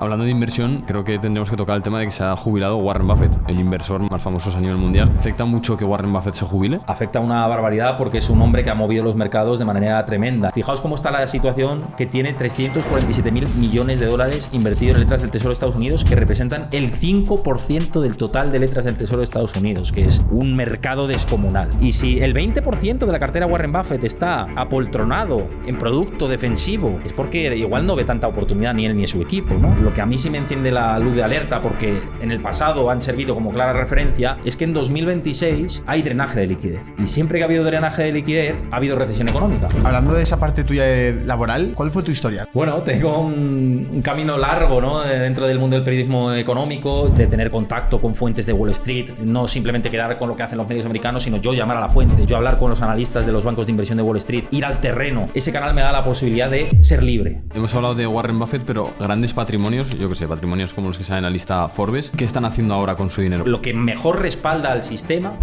Hablando de inversión, creo que tendremos que tocar el tema de que se ha jubilado Warren Buffett, el inversor más famoso a nivel mundial. ¿Afecta mucho que Warren Buffett se jubile? Afecta una barbaridad porque es un hombre que ha movido los mercados de manera tremenda. Fijaos cómo está la situación, que tiene 347.000 millones de dólares invertidos en letras del Tesoro de Estados Unidos, que representan el 5% del total de letras del Tesoro de Estados Unidos, que es un mercado descomunal. Y si el 20% de la cartera Warren Buffett está apoltronado en producto defensivo, es porque igual no ve tanta oportunidad ni él ni su equipo, ¿no? Lo que a mí sí me enciende la luz de alerta, porque en el pasado han servido como clara referencia, es que en 2026 hay drenaje de liquidez. Y siempre que ha habido drenaje de liquidez, ha habido recesión económica. Hablando de esa parte tuya laboral, ¿cuál fue tu historia? Bueno, tengo un camino largo, ¿no? Dentro del mundo del periodismo económico, de tener contacto con fuentes de Wall Street, no simplemente quedar con lo que hacen los medios americanos, sino yo llamar a la fuente, yo hablar con los analistas de los bancos de inversión de Wall Street, ir al terreno. Ese canal me da la posibilidad de ser libre. Hemos hablado de Warren Buffett, pero grandes patrimonios, yo que sé, patrimonios como los que salen en la lista Forbes, ¿qué están haciendo ahora con su dinero? Lo que mejor respalda al sistema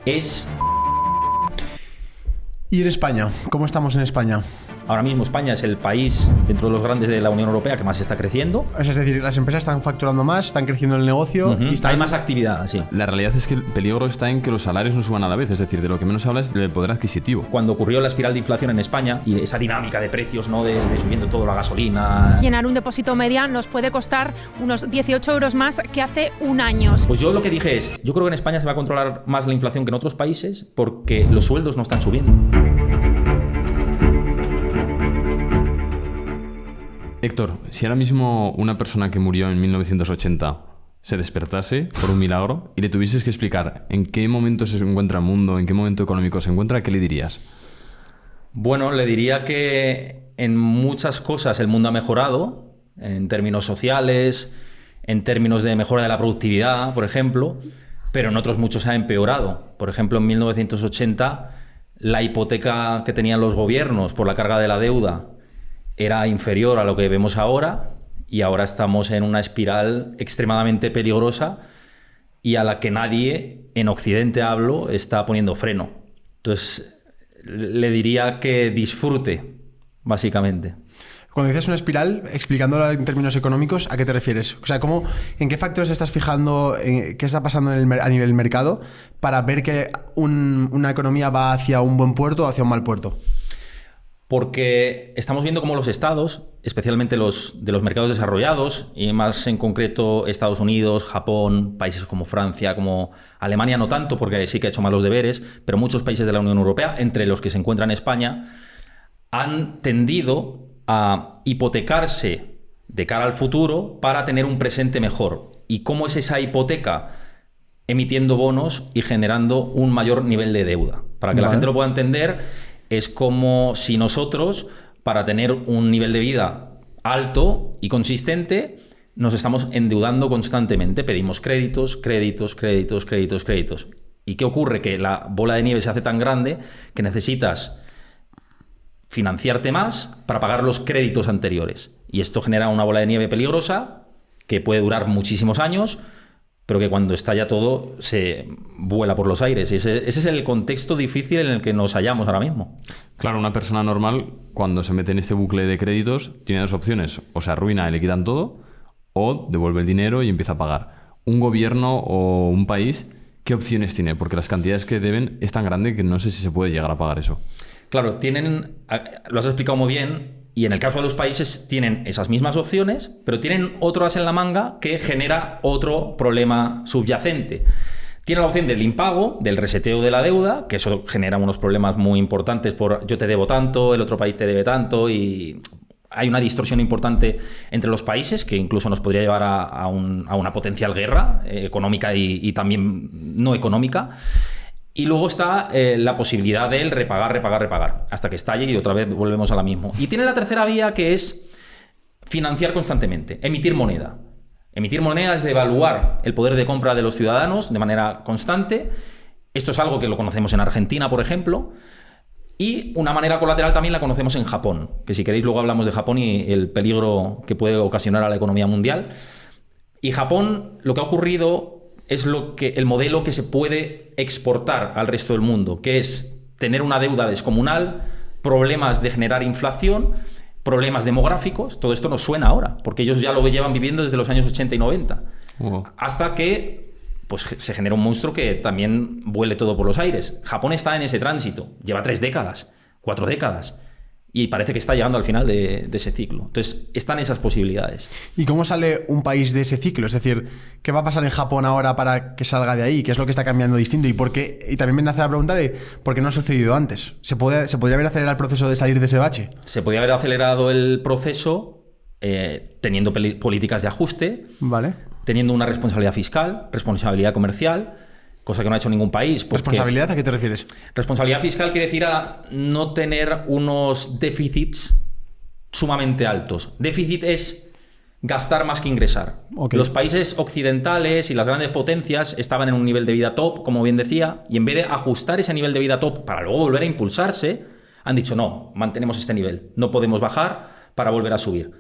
es... ¿Y en España? ¿Cómo estamos en España? Ahora mismo España es el país dentro de los grandes de la Unión Europea que más está creciendo. Es decir, las empresas están facturando más, están creciendo el negocio y hay más actividad, sí. La realidad es que el peligro está en que los salarios no suban a la vez, es decir, de lo que menos se habla es del poder adquisitivo. Cuando ocurrió la espiral de inflación en España y esa dinámica de precios, ¿no? de subiendo todo, la gasolina... Llenar un depósito media nos puede costar unos 18 euros más que hace un año. Pues yo lo que dije es, yo creo que en España se va a controlar más la inflación que en otros países porque los sueldos no están subiendo. Héctor, si ahora mismo una persona que murió en 1980 se despertase por un milagro y le tuvieses que explicar en qué momento se encuentra el mundo, en qué momento económico se encuentra, ¿qué le dirías? Bueno, le diría que en muchas cosas el mundo ha mejorado, en términos sociales, en términos de mejora de la productividad, por ejemplo, pero en otros muchos ha empeorado. Por ejemplo, en 1980 la hipoteca que tenían los gobiernos por la carga de la deuda era inferior a lo que vemos ahora y ahora estamos en una espiral extremadamente peligrosa y a la que nadie, en Occidente hablo, está poniendo freno. Entonces, le diría que disfrute, básicamente. Cuando dices una espiral, explicándola en términos económicos, ¿a qué te refieres? O sea, ¿en qué factores estás fijando, qué está pasando a nivel mercado para ver que una economía va hacia un buen puerto o hacia un mal puerto? Porque estamos viendo cómo los estados, especialmente los de los mercados desarrollados, y más en concreto Estados Unidos, Japón, países como Francia, como Alemania, no tanto, porque sí que ha hecho malos deberes, pero muchos países de la Unión Europea, entre los que se encuentra en España, han tendido a hipotecarse de cara al futuro para tener un presente mejor. ¿Y cómo es esa hipoteca? Emitiendo bonos y generando un mayor nivel de deuda. Para que la gente lo pueda entender, es como si nosotros, para tener un nivel de vida alto y consistente, nos estamos endeudando constantemente. Pedimos créditos. ¿Y qué ocurre? Que la bola de nieve se hace tan grande que necesitas financiarte más para pagar los créditos anteriores. Y esto genera una bola de nieve peligrosa que puede durar muchísimos años, pero que cuando estalla todo se vuela por los aires. Y ese es el contexto difícil en el que nos hallamos ahora mismo. Claro, una persona normal, cuando se mete en este bucle de créditos, tiene dos opciones. O se arruina y le quitan todo, o devuelve el dinero y empieza a pagar. Un gobierno o un país, ¿qué opciones tiene? Porque las cantidades que deben es tan grande que no sé si se puede llegar a pagar eso. Claro, lo has explicado muy bien. Y en el caso de los países tienen esas mismas opciones, pero tienen otro as en la manga que genera otro problema subyacente. Tienen la opción del impago, del reseteo de la deuda, que eso genera unos problemas muy importantes por yo te debo tanto, el otro país te debe tanto, y hay una distorsión importante entre los países que incluso nos podría llevar a una potencial guerra económica y también no económica. Y luego está la posibilidad del repagar, hasta que estalle y otra vez volvemos a la misma. Y tiene la tercera vía, que es financiar constantemente, emitir moneda. Emitir moneda es devaluar el poder de compra de los ciudadanos de manera constante. Esto es algo que lo conocemos en Argentina, por ejemplo. Y una manera colateral también la conocemos en Japón, que si queréis luego hablamos de Japón y el peligro que puede ocasionar a la economía mundial. Y Japón, lo que ha ocurrido es el modelo que se puede exportar al resto del mundo, que es tener una deuda descomunal, problemas de generar inflación problemas demográficos, todo esto nos suena ahora, porque ellos ya lo llevan viviendo desde los años 80 y 90. Hasta que pues, se genera un monstruo que también vuele todo por los aires. Japón está en ese tránsito, lleva 3 décadas, 4 décadas. Y parece que está llegando al final de ese ciclo. Entonces, están esas posibilidades. ¿Y cómo sale un país de ese ciclo? Es decir, ¿qué va a pasar en Japón ahora para que salga de ahí? ¿Qué es lo que está cambiando distinto? ¿Y por qué? Y también me nace la pregunta de ¿por qué no ha sucedido antes? ¿Se podría haber acelerado el proceso de salir de ese bache? Se podría haber acelerado el proceso teniendo políticas de ajuste, Vale. teniendo una responsabilidad fiscal, responsabilidad comercial, cosa que no ha hecho ningún país. ¿Responsabilidad a qué te refieres? Responsabilidad fiscal quiere decir a no tener unos déficits sumamente altos. Déficit es gastar más que ingresar. Okay. Los países occidentales y las grandes potencias estaban en un nivel de vida top, como bien decía, y en vez de ajustar ese nivel de vida top para luego volver a impulsarse, han dicho no, mantenemos este nivel, no podemos bajar para volver a subir.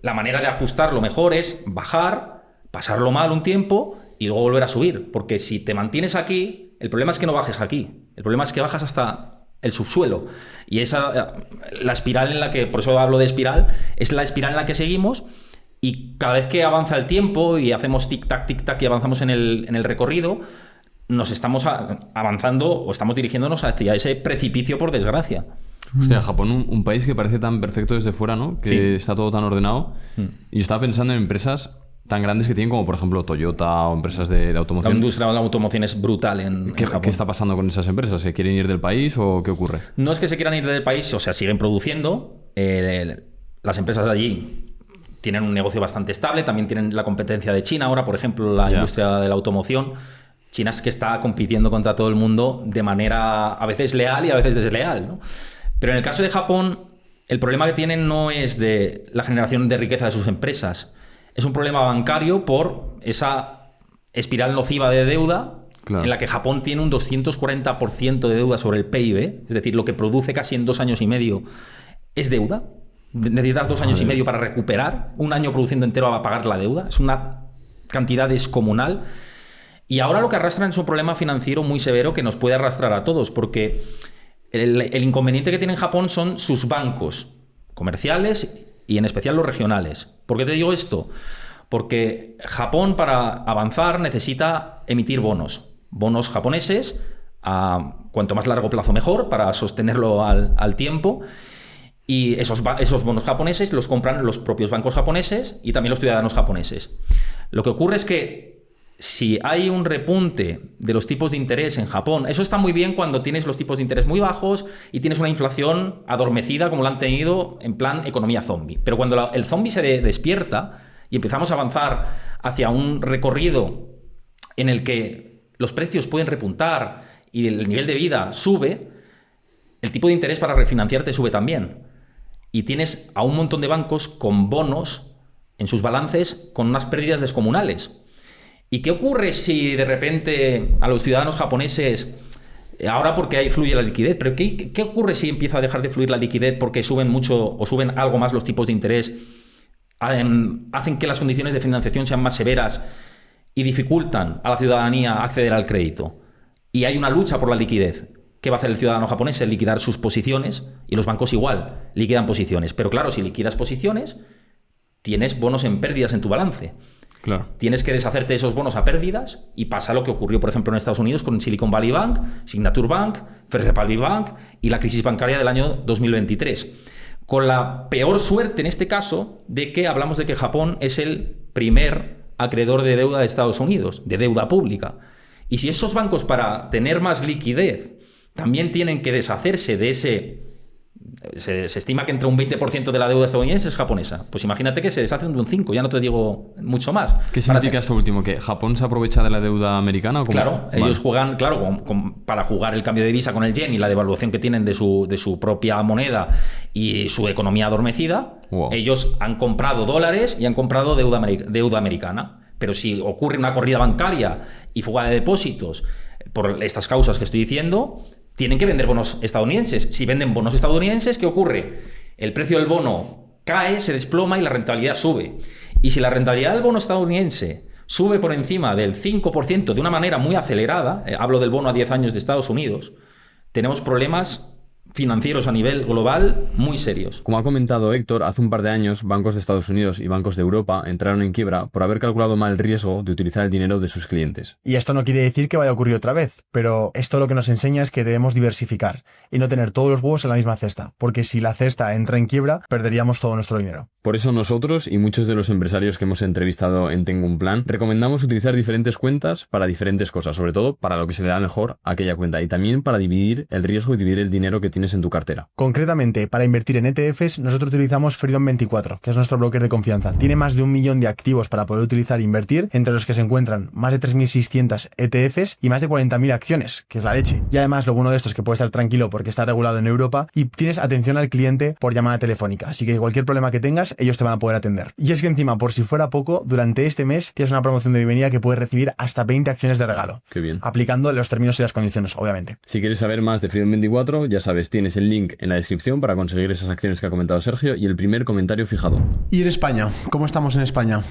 La manera de ajustar lo mejor es bajar, pasarlo mal un tiempo y luego volver a subir, porque si te mantienes aquí, el problema es que no bajes aquí, el problema es que bajas hasta el subsuelo, y la espiral en la que, por eso hablo de espiral, es la espiral en la que seguimos, y cada vez que avanza el tiempo y hacemos tic-tac y avanzamos en el recorrido, nos estamos avanzando o estamos dirigiéndonos hacia ese precipicio, por desgracia. Hostia, Japón, un país que parece tan perfecto desde fuera, ¿no? Que Sí. está todo tan ordenado. Y yo estaba pensando en empresas tan grandes que tienen como, por ejemplo, Toyota o empresas de La automoción. industria de la automoción es brutal en Japón. ¿Qué está pasando con esas empresas? ¿Se quieren ir del país o qué ocurre? No es que se quieran ir del país, o sea, siguen produciendo. Las empresas de allí tienen un negocio bastante estable, también tienen la competencia de China ahora, por ejemplo, la industria de la automoción. China es que está compitiendo contra todo el mundo de manera a veces leal y a veces desleal, ¿no? Pero en el caso de Japón, el problema que tienen no es de la generación de riqueza de sus empresas, es un problema bancario por esa espiral nociva de deuda. Claro. En la que Japón tiene un 240% de deuda sobre el PIB, es decir, lo que produce casi en 2 años y medio es deuda. Necesitas 2 años y medio para recuperar, un año produciendo entero a pagar la deuda, es una cantidad descomunal. Y ahora lo que arrastran es un problema financiero muy severo que nos puede arrastrar a todos, porque el inconveniente que tiene Japón son sus bancos comerciales y en especial los regionales. ¿Por qué te digo esto? Porque Japón, para avanzar, necesita emitir bonos japoneses a cuanto más largo plazo mejor, para sostenerlo al tiempo. Y esos bonos japoneses los compran los propios bancos japoneses y también los ciudadanos japoneses. Lo que ocurre es que si hay un repunte de los tipos de interés en Japón, eso está muy bien cuando tienes los tipos de interés muy bajos y tienes una inflación adormecida como la han tenido en plan economía zombie. Pero cuando el zombie se despierta y empezamos a avanzar hacia un recorrido en el que los precios pueden repuntar y el nivel de vida sube, el tipo de interés para refinanciarte sube también. Y tienes a un montón de bancos con bonos en sus balances con unas pérdidas descomunales. ¿Y qué ocurre si de repente a los ciudadanos japoneses, ahora porque ahí fluye la liquidez, pero qué ocurre si empieza a dejar de fluir la liquidez porque suben mucho o suben algo más los tipos de interés, hacen que las condiciones de financiación sean más severas y dificultan a la ciudadanía acceder al crédito? Y hay una lucha por la liquidez. ¿Qué va a hacer el ciudadano japonés? Es liquidar sus posiciones, y los bancos igual, liquidan posiciones. Pero claro, si liquidas posiciones, tienes bonos en pérdidas en tu balance. Claro. Tienes que deshacerte de esos bonos a pérdidas y pasa lo que ocurrió, por ejemplo, en Estados Unidos con Silicon Valley Bank, Signature Bank, First Republic Bank y la crisis bancaria del año 2023. Con la peor suerte en este caso de que hablamos de que Japón es el primer acreedor de deuda de Estados Unidos, de deuda pública. Y si esos bancos, para tener más liquidez, también tienen que deshacerse de ese... Se estima que entre un 20% de la deuda estadounidense es japonesa. Pues imagínate que se deshacen de un 5%, ya no te digo mucho más. ¿Qué significa esto último? ¿Que Japón se aprovecha de la deuda americana? ¿O cómo? Claro, vale. Ellos juegan, claro, para jugar el cambio de divisa con el yen y la devaluación que tienen de su propia moneda y su economía adormecida. Wow. Ellos han comprado dólares y han comprado deuda americana. Pero si ocurre una corrida bancaria y fuga de depósitos por estas causas que estoy diciendo, tienen que vender bonos estadounidenses. Si venden bonos estadounidenses, ¿qué ocurre? El precio del bono cae, se desploma y la rentabilidad sube. Y si la rentabilidad del bono estadounidense sube por encima del 5% de una manera muy acelerada, hablo del bono a 10 años de Estados Unidos, tenemos problemas financieros a nivel global muy serios. Como ha comentado Héctor, hace un par de años bancos de Estados Unidos y bancos de Europa entraron en quiebra por haber calculado mal el riesgo de utilizar el dinero de sus clientes. Y esto no quiere decir que vaya a ocurrir otra vez, pero esto lo que nos enseña es que debemos diversificar y no tener todos los huevos en la misma cesta, porque si la cesta entra en quiebra, perderíamos todo nuestro dinero. Por eso nosotros y muchos de los empresarios que hemos entrevistado en Tengo un Plan recomendamos utilizar diferentes cuentas para diferentes cosas, sobre todo para lo que se le da mejor a aquella cuenta y también para dividir el riesgo y dividir el dinero que tienes en tu cartera. Concretamente, para invertir en ETFs, nosotros utilizamos Freedom24, que es nuestro broker de confianza. Tiene más de 1 millón de activos para poder utilizar e invertir, entre los que se encuentran más de 3.600 ETFs y más de 40.000 acciones, que es la leche. Y además, lo bueno de esto es que puedes estar tranquilo porque está regulado en Europa y tienes atención al cliente por llamada telefónica. Así que cualquier problema que tengas, ellos te van a poder atender. Y es que encima, por si fuera poco, durante este mes tienes una promoción de bienvenida que puedes recibir hasta 20 acciones de regalo. Qué bien. Aplicando los términos y las condiciones, obviamente. Si quieres saber más de Freedom24, ya sabes, tienes el link en la descripción para conseguir esas acciones que ha comentado Sergio y el primer comentario fijado. ¿Y en España? ¿Cómo estamos en España?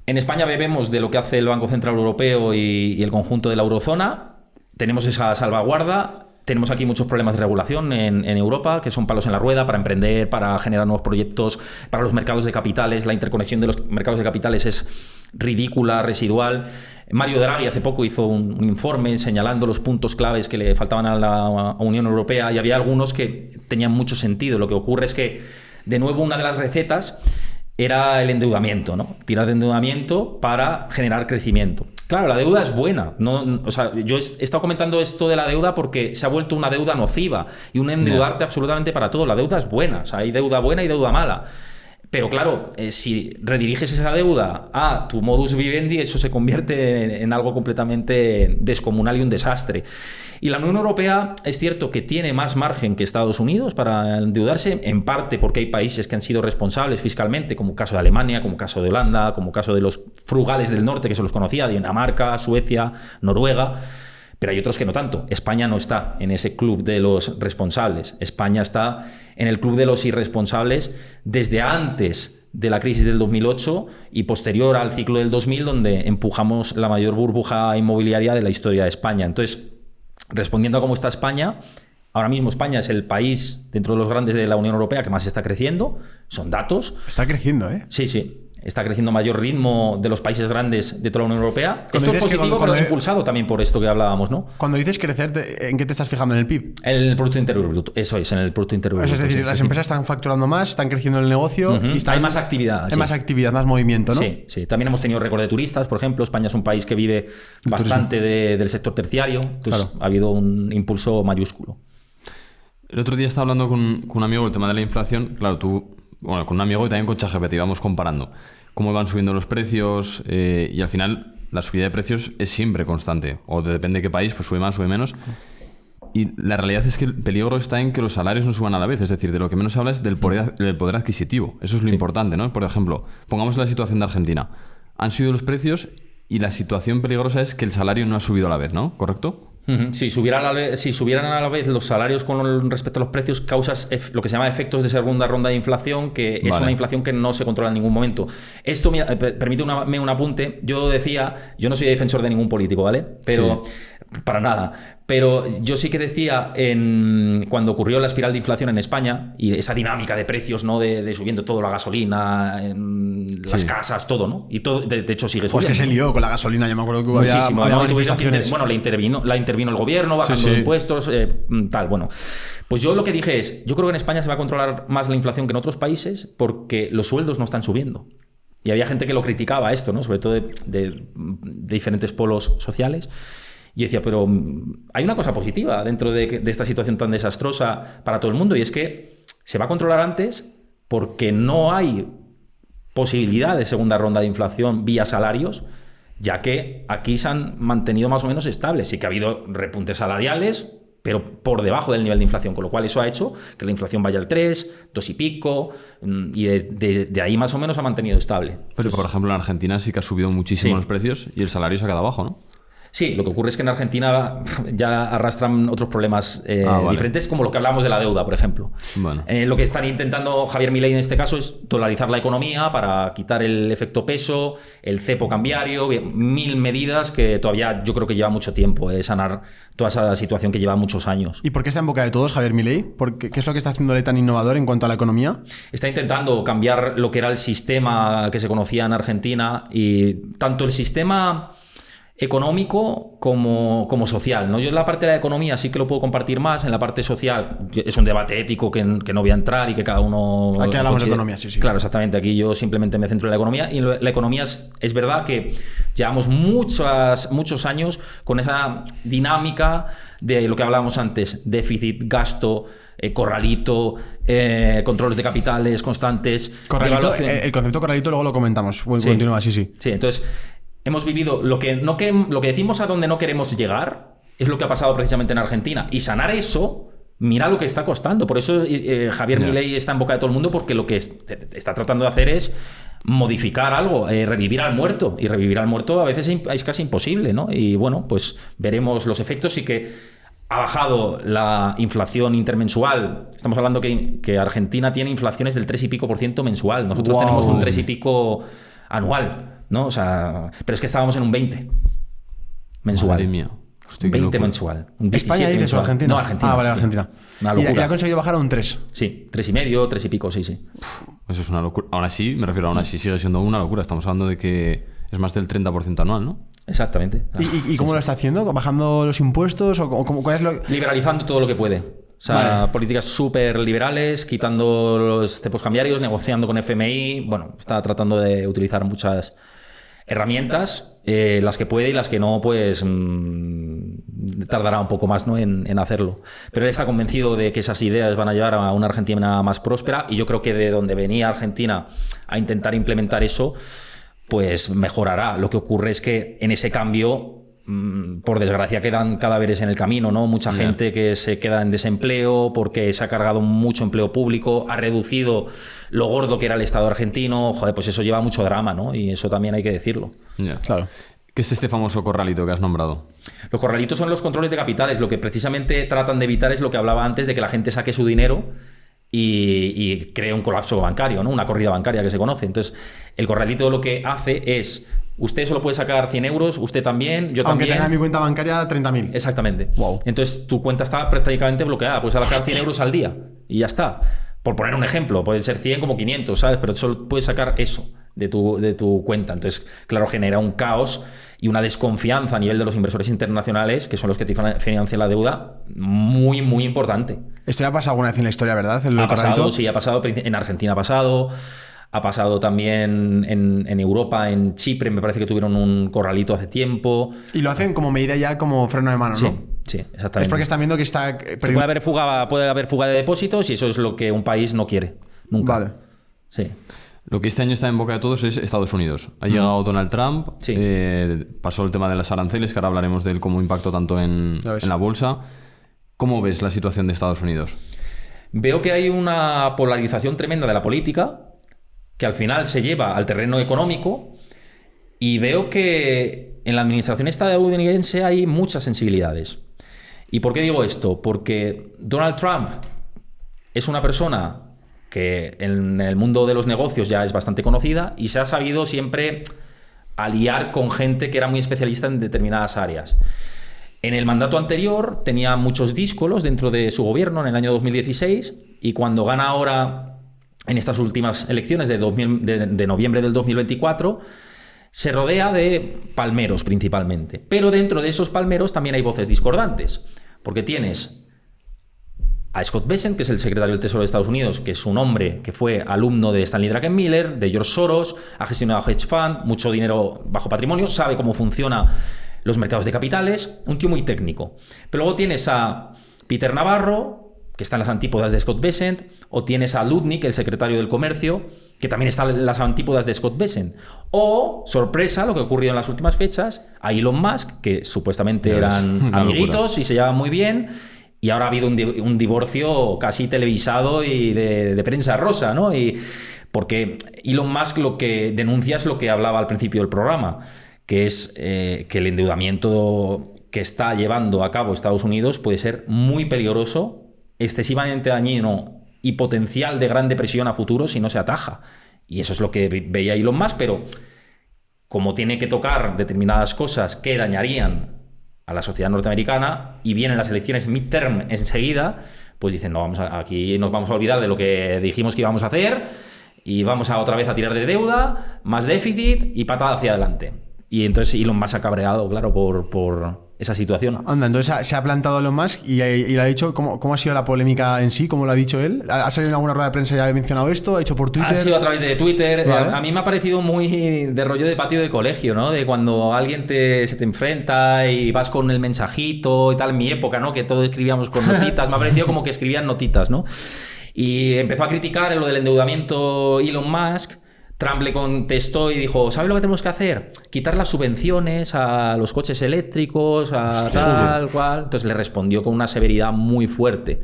En España bebemos de lo que hace el Banco Central Europeo y el conjunto de la eurozona. Tenemos esa salvaguarda. Tenemos aquí muchos problemas de regulación en Europa, que son palos en la rueda para emprender, para generar nuevos proyectos, para los mercados de capitales. La interconexión de los mercados de capitales es ridícula, residual. Mario Draghi hace poco hizo un informe señalando los puntos claves que le faltaban a la Unión Europea y había algunos que tenían mucho sentido. Lo que ocurre es que, de nuevo, una de las recetas era el endeudamiento, ¿no? Tirar de endeudamiento para generar crecimiento. Claro, la deuda es buena. O sea, yo he estado comentando esto de la deuda porque se ha vuelto una deuda nociva y un endeudarte absolutamente para todo. La deuda es buena. O sea, hay deuda buena y deuda mala. Pero claro, si rediriges esa deuda a tu modus vivendi, eso se convierte en algo completamente descomunal y un desastre. Y la Unión Europea es cierto que tiene más margen que Estados Unidos para endeudarse, en parte porque hay países que han sido responsables fiscalmente, como el caso de Alemania, como el caso de Holanda, como el caso de los frugales del norte, que se los conocía, Dinamarca, Suecia, Noruega. Pero hay otros que no tanto. España no está en ese club de los responsables. España está en el club de los irresponsables desde antes de la crisis del 2008 y posterior al ciclo del 2000, donde empujamos la mayor burbuja inmobiliaria de la historia de España. Entonces, respondiendo a cómo está España, ahora mismo España es el país dentro de los grandes de la Unión Europea que más está creciendo. Son datos. Está creciendo, ¿eh? Sí, sí. Está creciendo a mayor ritmo de los países grandes de toda la Unión Europea. Esto es positivo, pero impulsado también por esto que hablábamos, ¿no? Cuando dices crecer, ¿en qué te estás fijando? ¿En el PIB? En el Producto Interior Bruto. Eso es, en el Producto Interior Bruto. Es decir, las empresas están facturando más, están creciendo en el negocio y hay más actividad. Hay más actividad, más movimiento, ¿no? Sí, sí. También hemos tenido récord de turistas, por ejemplo. España es un país que vive bastante del sector terciario. Entonces, ha habido un impulso mayúsculo. El otro día estaba hablando con un amigo el tema de la inflación. Claro, con un amigo y también con ChatGPT íbamos comparando cómo van subiendo los precios y al final la subida de precios es siempre constante. O depende de qué país, pues sube más, sube menos. Y la realidad es que el peligro está en que los salarios no suban a la vez. Es decir, de lo que menos se habla es del poder adquisitivo. Eso es lo importante, ¿no? Por ejemplo, pongamos la situación de Argentina. Han subido los precios y la situación peligrosa es que el salario no ha subido a la vez, ¿no? ¿Correcto? Si subieran a la vez los salarios con respecto a los precios, causas lo que se llama efectos de segunda ronda de inflación, que es una inflación que no se controla en ningún momento. Esto permíteme un apunte. Yo no soy defensor de ningún político, ¿vale? Pero para nada. Pero yo sí que decía, cuando ocurrió la espiral de inflación en España y esa dinámica de precios, ¿no? De subiendo todo, la gasolina, las casas, todo, ¿no? Y todo, de hecho, sigue subiendo. Pues que se lió con la gasolina, yo me acuerdo que hubo muchísimo. manifestaciones. Bueno, la intervino el gobierno, bajando impuestos, tal. Bueno, pues yo lo que dije es, yo creo que en España se va a controlar más la inflación que en otros países porque los sueldos no están subiendo. Y había gente que lo criticaba esto, ¿no? Sobre todo de diferentes polos sociales. Y decía, pero hay una cosa positiva dentro de esta situación tan desastrosa para todo el mundo, y es que se va a controlar antes porque no hay posibilidad de segunda ronda de inflación vía salarios, ya que aquí se han mantenido más o menos estables. Sí que ha habido repuntes salariales, pero por debajo del nivel de inflación, con lo cual eso ha hecho que la inflación vaya al 3, 2 y pico, y de ahí más o menos ha mantenido estable. Pero, por ejemplo, en Argentina sí que ha subido muchísimo los precios y el salario se ha quedado abajo, ¿no? Sí, lo que ocurre es que en Argentina ya arrastran otros problemas Vale. diferentes, como lo que hablábamos de la deuda, por ejemplo. Bueno. Lo que están intentando Javier Milei en este caso es dolarizar la economía para quitar el efecto peso, el cepo cambiario, 1000 medidas que todavía yo creo que lleva mucho tiempo sanar toda esa situación que lleva muchos años. ¿Y por qué está en boca de todos Javier Milei? ¿Qué es lo que está haciéndole tan innovador en cuanto a la economía? Está intentando cambiar lo que era el sistema que se conocía en Argentina, y tanto el sistema económico como social, ¿no? Yo en la parte de la economía sí que lo puedo compartir más. En la parte social es un debate ético que no voy a entrar y que cada uno... Aquí hablamos de economía, sí. Claro, exactamente. Aquí yo simplemente me centro en la economía. Y la economía es verdad que llevamos muchos años con esa dinámica de lo que hablábamos antes: déficit, gasto, corralito, controles de capitales constantes. Corralito, el concepto corralito luego lo comentamos. Continúa, sí. Sí, entonces hemos vivido lo que decimos a donde no queremos llegar, es lo que ha pasado precisamente en Argentina. Y sanar eso, mira lo que está costando. Por eso Javier Milei está en boca de todo el mundo, porque lo que está tratando de hacer es modificar algo, revivir al muerto. Y revivir al muerto a veces es casi imposible, ¿no? Y bueno, pues veremos los efectos. Y que ha bajado la inflación intermensual. Estamos hablando que Argentina tiene inflaciones del 3 y pico % mensual. Nosotros tenemos un 3 y pico anual, ¿no? O sea, pero es que estábamos en un 20 mensual. Madre mía. Hostia, 20 mensual. Un 17 ¿España dices o mensual. Argentina? No, Argentina. Ah, vale, Argentina. Una Y locura. ha conseguido bajar a un 3. Sí, 3,5, 3 y pico, sí. Eso es una locura. Aún así, me refiero, aún así sigue siendo una locura. Estamos hablando de que es más del 30% anual, ¿no? Exactamente. ¿Y cómo lo está haciendo? ¿Bajando los impuestos? ¿Cuál es lo...? Liberalizando todo lo que puede. O sea, políticas súper liberales, quitando los cepos cambiarios, negociando con FMI. Bueno, está tratando de utilizar muchas herramientas, las que puede, y las que no, pues tardará un poco más, ¿no?, en hacerlo. Pero él está convencido de que esas ideas van a llevar a una Argentina más próspera, y yo creo que de donde venía Argentina a intentar implementar eso, pues mejorará. Lo que ocurre es que en ese cambio, por desgracia, quedan cadáveres en el camino, ¿no? Mucha gente que se queda en desempleo porque se ha cargado mucho empleo público, ha reducido lo gordo que era el Estado argentino. Joder, pues eso lleva mucho drama, ¿no? Y eso también hay que decirlo. Ya. Claro. ¿Qué es este famoso corralito que has nombrado? Los corralitos son los controles de capitales. Lo que precisamente tratan de evitar es lo que hablaba antes, de que la gente saque su dinero y cree un colapso bancario, ¿no? Una corrida bancaria que se conoce. Entonces, el corralito lo que hace es: usted solo puede sacar 100 euros, usted también, yo Aunque también. tenga mi cuenta bancaria 30.000. Exactamente. Wow. Entonces, tu cuenta está prácticamente bloqueada. Puedes sacar 100 euros al día y ya está. Por poner un ejemplo, pueden ser 100 como 500, ¿sabes? Pero solo puedes sacar eso de tu cuenta. Entonces, claro, genera un caos y una desconfianza a nivel de los inversores internacionales, que son los que te financian la deuda, muy, muy importante. Esto ya ha pasado alguna vez en la historia, ¿verdad? Ha pasado, sí, ha pasado. En Argentina ha pasado también en Europa, en Chipre, me parece que tuvieron un corralito hace tiempo. Y lo hacen como medida ya como freno de mano, Sí, ¿no? sí, Es exactamente. porque están viendo que está... Puede haber fuga de depósitos, y eso es lo que un país no quiere. Nunca. Vale. Sí. Lo que este año está en boca de todos es Estados Unidos. Ha llegado Donald Trump, Sí. pasó el tema de las aranceles, que ahora hablaremos de él, cómo impactó tanto en Ya ves. la bolsa. ¿Cómo ves la situación de Estados Unidos? Veo que hay una polarización tremenda de la política, que al final se lleva al terreno económico, y veo que en la administración estadounidense hay muchas sensibilidades. ¿Y por qué digo esto? Porque Donald Trump es una persona que en el mundo de los negocios ya es bastante conocida, y se ha sabido siempre aliar con gente que era muy especialista en determinadas áreas. En el mandato anterior tenía muchos díscolos dentro de su gobierno en el año 2016, y cuando gana ahora en estas últimas elecciones de noviembre del 2024, se rodea de palmeros principalmente. Pero dentro de esos palmeros también hay voces discordantes, porque tienes a Scott Bessent, que es el secretario del Tesoro de Estados Unidos, que es un hombre que fue alumno de Stanley Druckenmiller, de George Soros, ha gestionado hedge fund, mucho dinero bajo patrimonio, sabe cómo funcionan los mercados de capitales, un tío muy técnico. Pero luego tienes a Peter Navarro, que está en las antípodas de Scott Bessent, o tienes a Lutnick, el secretario del Comercio, que también está en las antípodas de Scott Bessent. O, sorpresa, lo que ha ocurrido en las últimas fechas, a Elon Musk, que supuestamente Ya ves, eran una amiguitos locura. y se llevaban muy bien, y ahora ha habido un divorcio casi televisado y de prensa rosa, ¿no? Y porque Elon Musk lo que denuncia es lo que hablaba al principio del programa, que es que el endeudamiento que está llevando a cabo Estados Unidos puede ser muy peligroso, excesivamente dañino y potencial de gran depresión a futuro si no se ataja. Y eso es lo que veía Elon Musk, pero como tiene que tocar determinadas cosas que dañarían a la sociedad norteamericana y vienen las elecciones midterm enseguida, pues dicen, no, aquí nos vamos a olvidar de lo que dijimos que íbamos a hacer y vamos a otra vez a tirar de deuda, más déficit y patada hacia adelante. Y entonces Elon Musk ha cabreado, claro, por esa situación. Anda, entonces se ha plantado Elon Musk y le ha dicho cómo ha sido la polémica en sí, cómo lo ha dicho él. ¿Ha salido en alguna rueda de prensa y ha mencionado esto? ¿Ha hecho por Twitter? Ha sido a través de Twitter. Vale. A mí me ha parecido muy de rollo de patio de colegio, ¿no? De cuando alguien se te enfrenta y vas con el mensajito y tal. En mi época, ¿no? Que todos escribíamos con notitas. Me ha parecido como que escribían notitas, ¿no? Y empezó a criticar lo del endeudamiento Elon Musk. Trump le contestó y dijo, ¿sabes lo que tenemos que hacer? Quitar las subvenciones a los coches eléctricos, a tal, cual. Entonces le respondió con una severidad muy fuerte.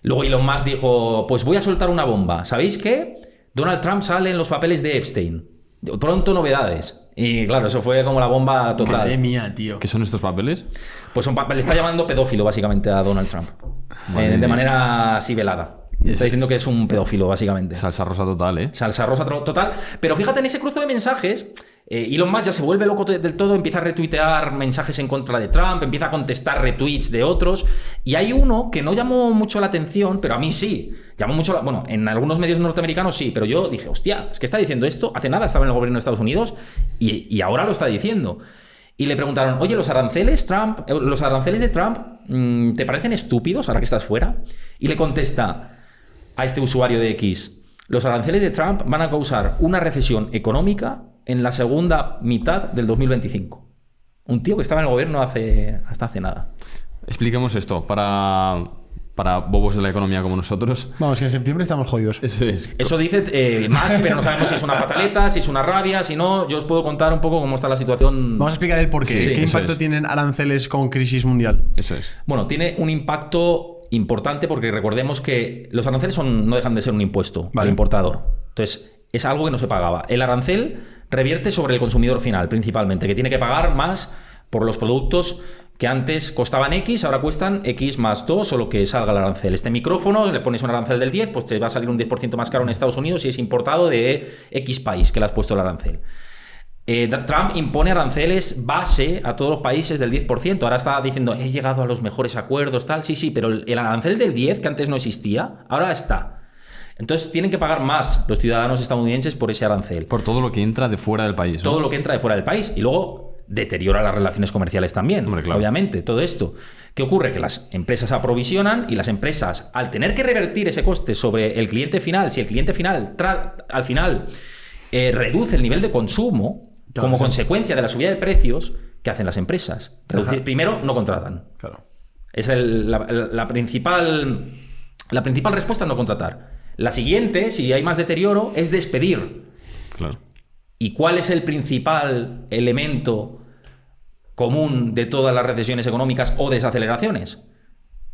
Luego Elon Musk dijo, pues voy a soltar una bomba. ¿Sabéis qué? Donald Trump sale en los papeles de Epstein. Pronto novedades. Y claro, eso fue como la bomba total. Madre mía, tío. ¿Qué son estos papeles? Pues le está llamando pedófilo básicamente a Donald Trump. De manera así velada. Está diciendo que es un pedófilo, básicamente. Salsa rosa total, ¿eh? Salsa rosa total. Pero fíjate, en ese cruce de mensajes, Elon Musk ya se vuelve loco del todo, empieza a retuitear mensajes en contra de Trump, empieza a contestar retweets de otros. Y hay uno que no llamó mucho la atención, pero a mí sí. Llamó mucho bueno, en algunos medios norteamericanos sí, pero yo dije, hostia, es que está diciendo esto. Hace nada estaba en el gobierno de Estados Unidos y ahora lo está diciendo. Y le preguntaron, oye, ¿los aranceles de Trump te parecen estúpidos ahora que estás fuera? Y le contesta a este usuario de X, los aranceles de Trump van a causar una recesión económica en la segunda mitad del 2025. Un tío que estaba en el gobierno hasta hace nada. Expliquemos esto para bobos de la economía como nosotros. Vamos, que en septiembre estamos jodidos. Eso dice Musk, pero no sabemos si es una pataleta, si es una rabia, si no, yo os puedo contar un poco cómo está la situación. Vamos a explicar el porqué. Sí, ¿Qué eso impacto es. tienen aranceles con crisis mundial? Eso es. Bueno, tiene un impacto importante porque recordemos que los aranceles no dejan de ser un impuesto al importador. Entonces, es algo que no se pagaba. El arancel revierte sobre el consumidor final, principalmente, que tiene que pagar más por los productos que antes costaban X, ahora cuestan X más 2 o lo que salga el arancel. Este micrófono, le pones un arancel del 10, pues te va a salir un 10% más caro en Estados Unidos si es importado de X país que le has puesto el arancel. Trump impone aranceles base a todos los países del 10%. Ahora está diciendo, he llegado a los mejores acuerdos, tal. Sí, pero el arancel del 10, que antes no existía, ahora está. Entonces tienen que pagar más los ciudadanos estadounidenses por ese arancel. Por todo lo que entra de fuera del país, ¿no? Todo lo que entra de fuera del país. Y luego deteriora las relaciones comerciales también. Hombre, claro. Obviamente, todo esto. ¿Qué ocurre? Que las empresas aprovisionan y las empresas, al tener que revertir ese coste sobre el cliente final, si el cliente final al final reduce el nivel de consumo, como consecuencia de la subida de precios, ¿qué hacen las empresas? Primero, no contratan. Claro. Es la principal respuesta es no contratar. La siguiente, si hay más deterioro, es despedir. Claro. ¿Y cuál es el principal elemento común de todas las recesiones económicas o desaceleraciones?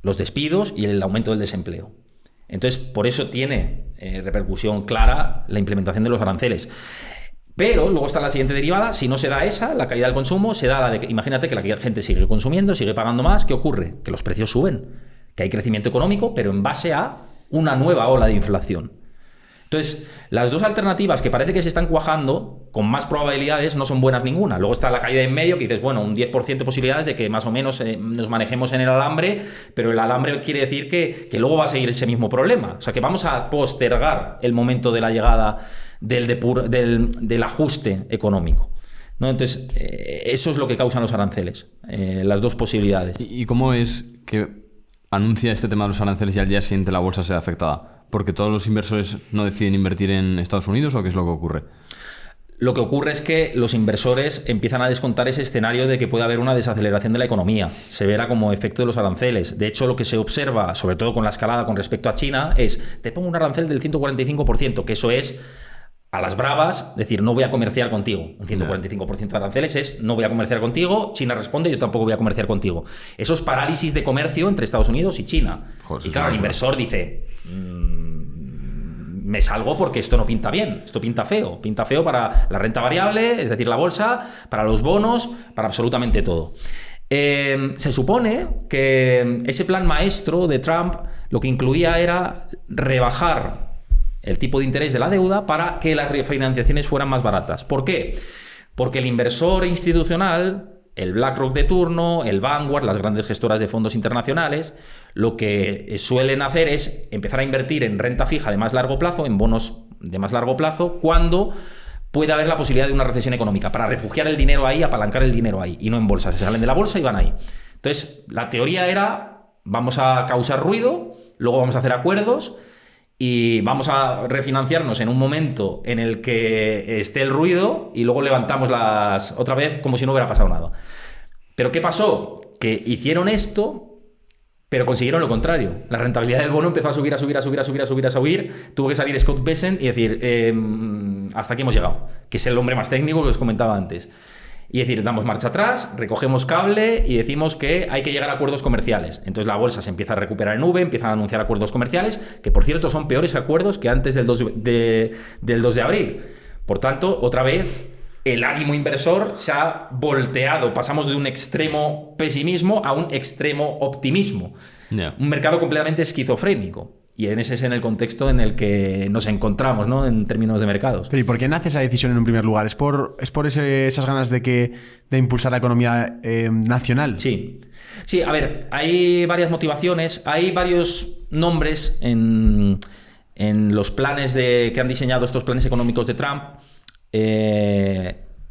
Los despidos y el aumento del desempleo. Entonces, por eso tiene repercusión clara la implementación de los aranceles. Pero luego está la siguiente derivada. Si no se da esa, la caída del consumo, se da la de que, imagínate que la gente sigue consumiendo, sigue pagando más. ¿Qué ocurre? Que los precios suben, que hay crecimiento económico, pero en base a una nueva ola de inflación. Entonces, las dos alternativas que parece que se están cuajando, con más probabilidades, no son buenas ninguna. Luego está la caída en medio, que dices, bueno, un 10% de posibilidades de que más o menos nos manejemos en el alambre, pero el alambre quiere decir que luego va a seguir ese mismo problema. O sea, que vamos a postergar el momento de la llegada del ajuste económico, ¿no? Entonces, eso es lo que causan los aranceles, las dos posibilidades. ¿Y cómo es que anuncia este tema de los aranceles y al día siguiente la bolsa sea afectada? ¿Porque todos los inversores no deciden invertir en Estados Unidos o qué es lo que ocurre? Lo que ocurre es que los inversores empiezan a descontar ese escenario de que puede haber una desaceleración de la economía. Se verá como efecto de los aranceles. De hecho, lo que se observa, sobre todo con la escalada con respecto a China, es, te pongo un arancel del 145%, que eso es a las bravas, decir, no voy a comerciar contigo. Un 145% de aranceles es, no voy a comerciar contigo. China responde, yo tampoco voy a comerciar contigo. Eso es parálisis de comercio entre Estados Unidos y China. Joder, y claro, el inversor dice, me salgo porque esto no pinta bien, esto pinta feo para la renta variable, es decir, la bolsa, para los bonos, para absolutamente todo. Se supone que ese plan maestro de Trump lo que incluía era rebajar el tipo de interés de la deuda para que las refinanciaciones fueran más baratas. ¿Por qué? Porque el inversor institucional, el BlackRock de turno, el Vanguard, las grandes gestoras de fondos internacionales, lo que suelen hacer es empezar a invertir en renta fija de más largo plazo, en bonos de más largo plazo, cuando puede haber la posibilidad de una recesión económica, para refugiar el dinero ahí, apalancar el dinero ahí, y no en bolsa. Se salen de la bolsa y van ahí. Entonces, la teoría era, vamos a causar ruido, luego vamos a hacer acuerdos y vamos a refinanciarnos en un momento en el que esté el ruido y luego levantamos las otra vez como si no hubiera pasado nada. ¿Pero qué pasó? Que hicieron esto, pero consiguieron lo contrario. La rentabilidad del bono empezó a subir, tuvo que salir Scott Bessent y decir, hasta aquí hemos llegado, que es el hombre más técnico que os comentaba antes. Y decir, damos marcha atrás, recogemos cable y decimos que hay que llegar a acuerdos comerciales. Entonces la bolsa se empieza a recuperar en V, empiezan a anunciar acuerdos comerciales, que por cierto son peores acuerdos que antes del 2 de abril. Por tanto, otra vez, el ánimo inversor se ha volteado. Pasamos de un extremo pesimismo a un extremo optimismo. Yeah. Un mercado completamente esquizofrénico. Y ese es en el contexto en el que nos encontramos, ¿no? En términos de mercados. Pero ¿y por qué nace esa decisión en un primer lugar? ¿Es por esas ganas de impulsar la economía nacional? Sí. Sí, a ver, hay varias motivaciones, hay varios nombres en los planes que han diseñado estos planes económicos de Trump.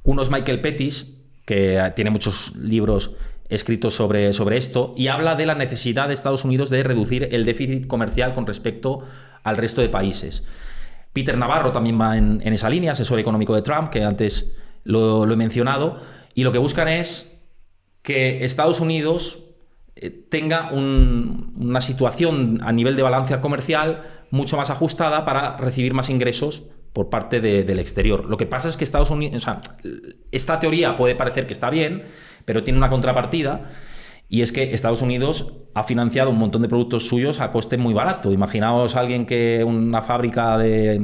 Uno es Michael Pettis, que tiene muchos libros escritos sobre esto, y habla de la necesidad de Estados Unidos de reducir el déficit comercial con respecto al resto de países. Peter Navarro también va en esa línea, asesor económico de Trump, que antes lo he mencionado, y lo que buscan es que Estados Unidos tenga una situación a nivel de balanza comercial mucho más ajustada para recibir más ingresos por parte del exterior. Lo que pasa es que Estados Unidos, o sea, esta teoría puede parecer que está bien, pero tiene una contrapartida, y es que Estados Unidos ha financiado un montón de productos suyos a coste muy barato. Imaginaos una fábrica de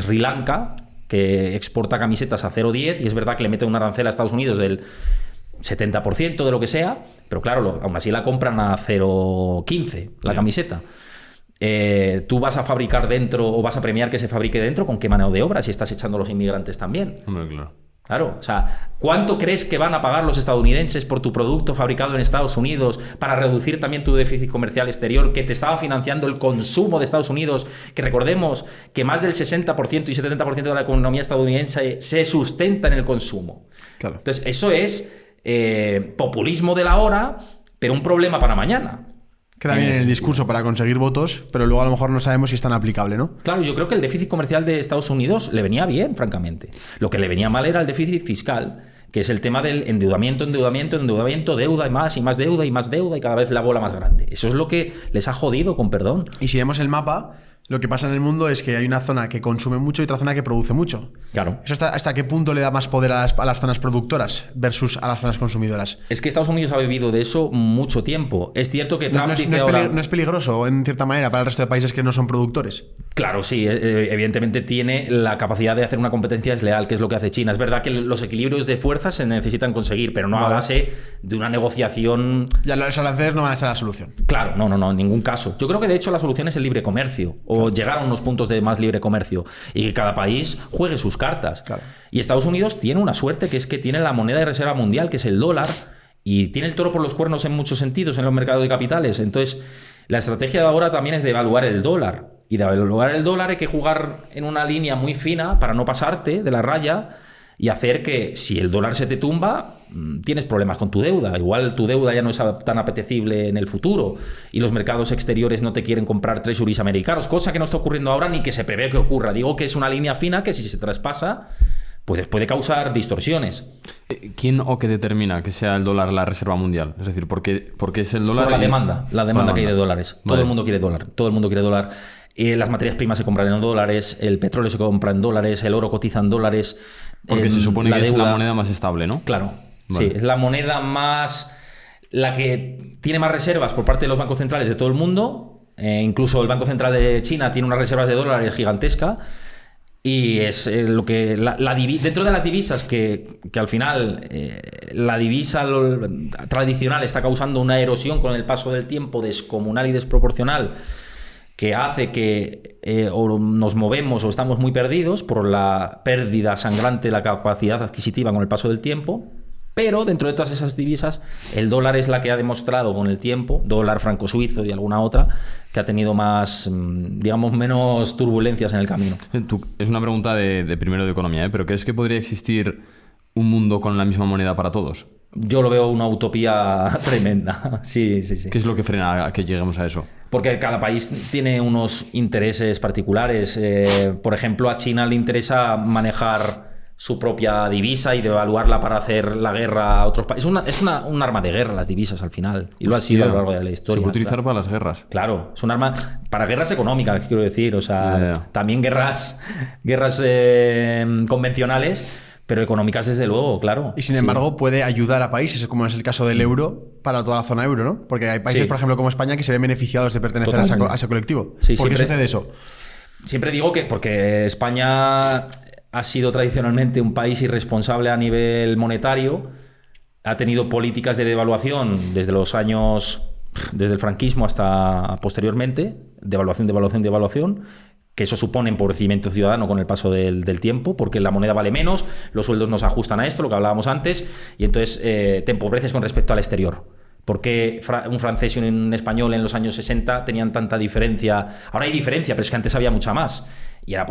Sri Lanka que exporta camisetas a 0,10 y es verdad que le mete un arancel a Estados Unidos del 70% de lo que sea, pero claro, aún así la compran a 0,15 la camiseta. Tú vas a fabricar dentro o vas a premiar que se fabrique dentro, ¿con qué mano de obra? Si estás echando a los inmigrantes también. Hombre, claro. Claro, o sea, ¿cuánto crees que van a pagar los estadounidenses por tu producto fabricado en Estados Unidos para reducir también tu déficit comercial exterior que te estaba financiando el consumo de Estados Unidos? Que recordemos que más del 60% y 70% de la economía estadounidense se sustenta en el consumo. Claro. Entonces, eso es populismo de la hora, pero un problema para mañana. Queda bien en el discurso para conseguir votos, pero luego a lo mejor no sabemos si es tan aplicable, ¿no? Claro, yo creo que el déficit comercial de Estados Unidos le venía bien, francamente. Lo que le venía mal era el déficit fiscal, que es el tema del endeudamiento, deuda y más deuda y cada vez la bola más grande. Eso es lo que les ha jodido, con perdón. Y si vemos el mapa, lo que pasa en el mundo es que hay una zona que consume mucho y otra zona que produce mucho. Claro. ¿Eso hasta qué punto le da más poder a las zonas productoras versus a las zonas consumidoras? Es que Estados Unidos ha vivido de eso mucho tiempo. Es cierto que Trump dice ahora... ¿No es peligroso, en cierta manera, para el resto de países que no son productores? Claro, sí. Evidentemente tiene la capacidad de hacer una competencia desleal, que es lo que hace China. Es verdad que los equilibrios de fuerzas se necesitan conseguir, pero no a base de una negociación... Ya los aranceles no van a ser la solución. Claro, no, en ningún caso. Yo creo que de hecho la solución es el libre comercio, o llegar a unos puntos de más libre comercio, y que cada país juegue sus cartas. Claro. Y Estados Unidos tiene una suerte, que es que tiene la moneda de reserva mundial, que es el dólar, y tiene el toro por los cuernos en muchos sentidos en los mercados de capitales. Entonces, la estrategia de ahora también es de evaluar el dólar. Y de evaluar el dólar hay que jugar en una línea muy fina para no pasarte de la raya y hacer que, si el dólar se te tumba, tienes problemas con tu deuda. Igual tu deuda ya no es tan apetecible en el futuro y los mercados exteriores no te quieren comprar treasuries americanos, cosa que no está ocurriendo ahora ni que se prevé que ocurra. Digo que es una línea fina que, si se traspasa, pues puede causar distorsiones. ¿Quién o qué determina que sea el dólar la reserva mundial? Es decir, ¿por qué es el dólar? Por la demanda que hay de dólares. Vale. Todo el mundo quiere dólar. Las materias primas se compran en dólares, el petróleo se compra en dólares, el oro cotiza en dólares. Porque se supone que es la moneda más estable, ¿no? Claro, Vale. sí, es la moneda la que tiene más reservas por parte de los bancos centrales de todo el mundo, Incluso el Banco Central de China tiene unas reservas de dólares gigantesca. Y es lo que dentro de las divisas que al final la divisa tradicional está causando una erosión con el paso del tiempo descomunal y desproporcional, que hace que o nos movemos o estamos muy perdidos por la pérdida sangrante de la capacidad adquisitiva con el paso del tiempo. Pero dentro de todas esas divisas, el dólar es la que ha demostrado con el tiempo, dólar, franco suizo y alguna otra, que ha tenido más, digamos, menos turbulencias en el camino. Es una pregunta de primero de economía, ¿eh? ¿Pero crees que podría existir un mundo con la misma moneda para todos? Yo lo veo una utopía tremenda. Sí. ¿Qué es lo que frena a que lleguemos a eso? Porque cada país tiene unos intereses particulares. Por ejemplo, a China le interesa manejar su propia divisa y devaluarla para hacer la guerra a otros países. Es un arma de guerra las divisas al final. Y lo ha sido a lo largo de la historia. Se puede utilizar para las guerras. Claro, es un arma para guerras económicas, quiero decir. O sea, también guerras convencionales, pero económicas desde luego, claro. Y sin embargo puede ayudar a países, como es el caso del euro, para toda la zona euro, ¿no? Porque hay países, por ejemplo, como España, que se ven beneficiados de pertenecer a ese colectivo. Sí, ¿Por qué sucede eso? Siempre digo que porque España ha sido tradicionalmente un país irresponsable a nivel monetario, ha tenido políticas de devaluación desde el franquismo hasta posteriormente, devaluación, que eso supone empobrecimiento ciudadano con el paso del tiempo, porque la moneda vale menos, los sueldos no se ajustan a esto, lo que hablábamos antes, y entonces te empobreces con respecto al exterior. ¿Por qué un francés y un español en los años 60 tenían tanta diferencia? Ahora hay diferencia, pero es que antes había mucha más. Y era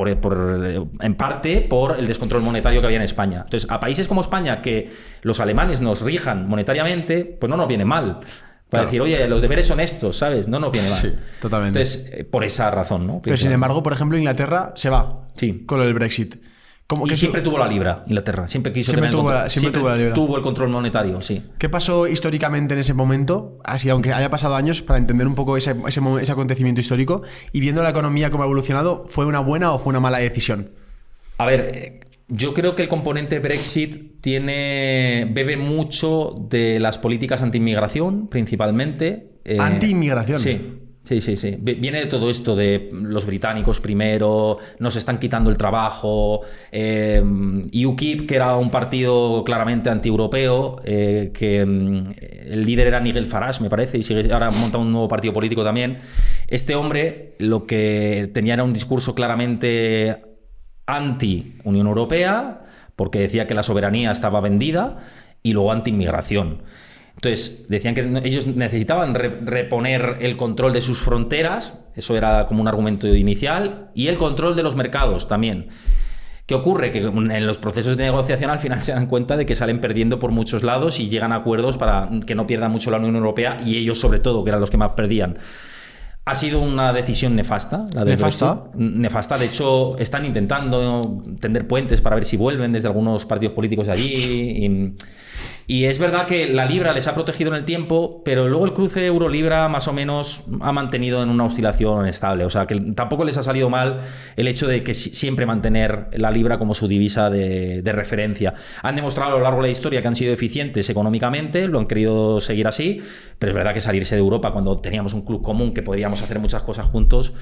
en parte por el descontrol monetario que había en España. Entonces, a países como España, que los alemanes nos rijan monetariamente, pues no nos viene mal. Para decir, oye, los deberes son estos, ¿sabes? No nos viene mal. Sí, totalmente. Entonces, por esa razón, ¿no? Pero sin embargo, por ejemplo, Inglaterra se va con el Brexit. Y siempre tuvo la libra, Inglaterra. Siempre quiso tener el control. Siempre tuvo la libra. Tuvo el control monetario, sí. ¿Qué pasó históricamente en ese momento? Así, aunque haya pasado años, para entender un poco ese acontecimiento histórico y viendo la economía cómo ha evolucionado, ¿fue una buena o fue una mala decisión? A ver, yo creo que el componente Brexit bebe mucho de las políticas anti-inmigración, principalmente. ¿Anti-inmigración? Sí. Viene de todo esto de los británicos primero, nos están quitando el trabajo. UKIP, que era un partido claramente anti-europeo, que el líder era Nigel Farage, me parece, y ahora ha montado un nuevo partido político también. Este hombre lo que tenía era un discurso claramente anti-Unión Europea, porque decía que la soberanía estaba vendida, y luego anti-inmigración. Entonces, decían que ellos necesitaban reponer el control de sus fronteras, eso era como un argumento inicial, y el control de los mercados también. ¿Qué ocurre? Que en los procesos de negociación al final se dan cuenta de que salen perdiendo por muchos lados y llegan a acuerdos para que no pierda mucho la Unión Europea, y ellos sobre todo, que eran los que más perdían. Ha sido una decisión nefasta. Nefasta. De hecho, están intentando tender puentes para ver si vuelven desde algunos partidos políticos de allí. Y es verdad que la libra les ha protegido en el tiempo, pero luego el cruce euro-libra más o menos ha mantenido en una oscilación estable. O sea, que tampoco les ha salido mal el hecho de que siempre mantener la libra como su divisa de referencia. Han demostrado a lo largo de la historia que han sido eficientes económicamente, lo han querido seguir así, pero es verdad que salirse de Europa cuando teníamos un club común que podríamos hacer muchas cosas juntos,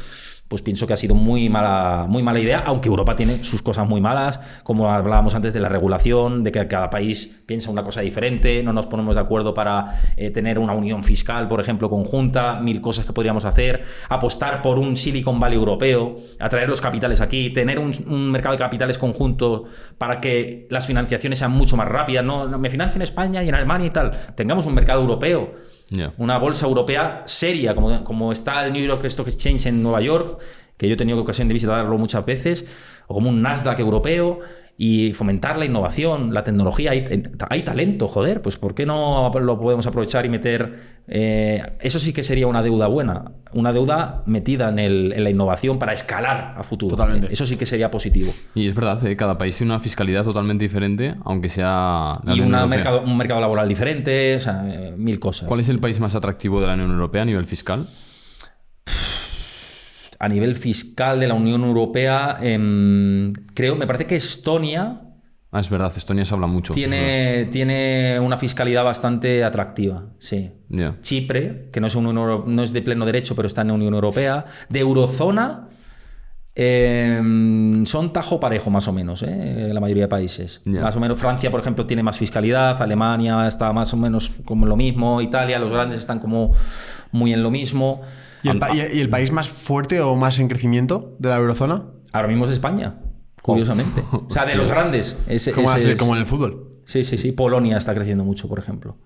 pues pienso que ha sido muy mala idea, aunque Europa tiene sus cosas muy malas, como hablábamos antes de la regulación, de que cada país piensa una cosa diferente, no nos ponemos de acuerdo para tener una unión fiscal, por ejemplo, conjunta, 1000 cosas que podríamos hacer, apostar por un Silicon Valley europeo, atraer los capitales aquí, tener un mercado de capitales conjunto para que las financiaciones sean mucho más rápidas, no me financio en España y en Alemania y tal, tengamos un mercado europeo. Una bolsa europea seria, como está el New York Stock Exchange en Nueva York, que yo he tenido ocasión de visitarlo muchas veces, o como un Nasdaq europeo, y fomentar la innovación, la tecnología. Hay talento, joder, pues ¿por qué no lo podemos aprovechar y meter? Eso sí que sería una deuda buena, una deuda metida en la innovación para escalar a futuro. Totalmente. Eso sí que sería positivo. Y es verdad, cada país tiene una fiscalidad totalmente diferente, aunque sea... Y un mercado laboral diferente, o sea, 1000 cosas. ¿Cuál es el país más atractivo de la Unión Europea a nivel fiscal? A nivel fiscal de la Unión Europea, me parece que Estonia Ah, es verdad, Estonia se habla mucho. Tiene una fiscalidad bastante atractiva, sí. Ya. Chipre, que no es de pleno derecho, pero está en la Unión Europea. De eurozona, son tajo parejo, más o menos, la mayoría de países. Ya. Más o menos, Francia, por ejemplo, tiene más fiscalidad, Alemania está más o menos como en lo mismo, Italia, los grandes están como muy en lo mismo. ¿Y el país más fuerte o más en crecimiento de la eurozona? Ahora mismo es España, curiosamente. O sea, de los grandes. Como en el fútbol. Sí. Polonia está creciendo mucho, por ejemplo.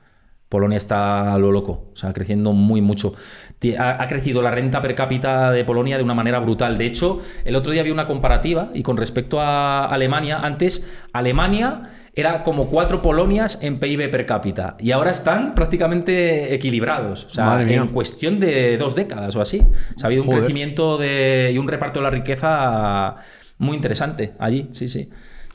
Polonia está a lo loco, o sea, creciendo muy mucho. Ha crecido la renta per cápita de Polonia de una manera brutal. De hecho, el otro día vi una comparativa y con respecto a Alemania, antes Alemania era como 4 Polonias en PIB per cápita y ahora están prácticamente equilibrados. O sea, en cuestión de 2 décadas o así. O sea, ha habido un crecimiento y un reparto de la riqueza muy interesante allí, sí.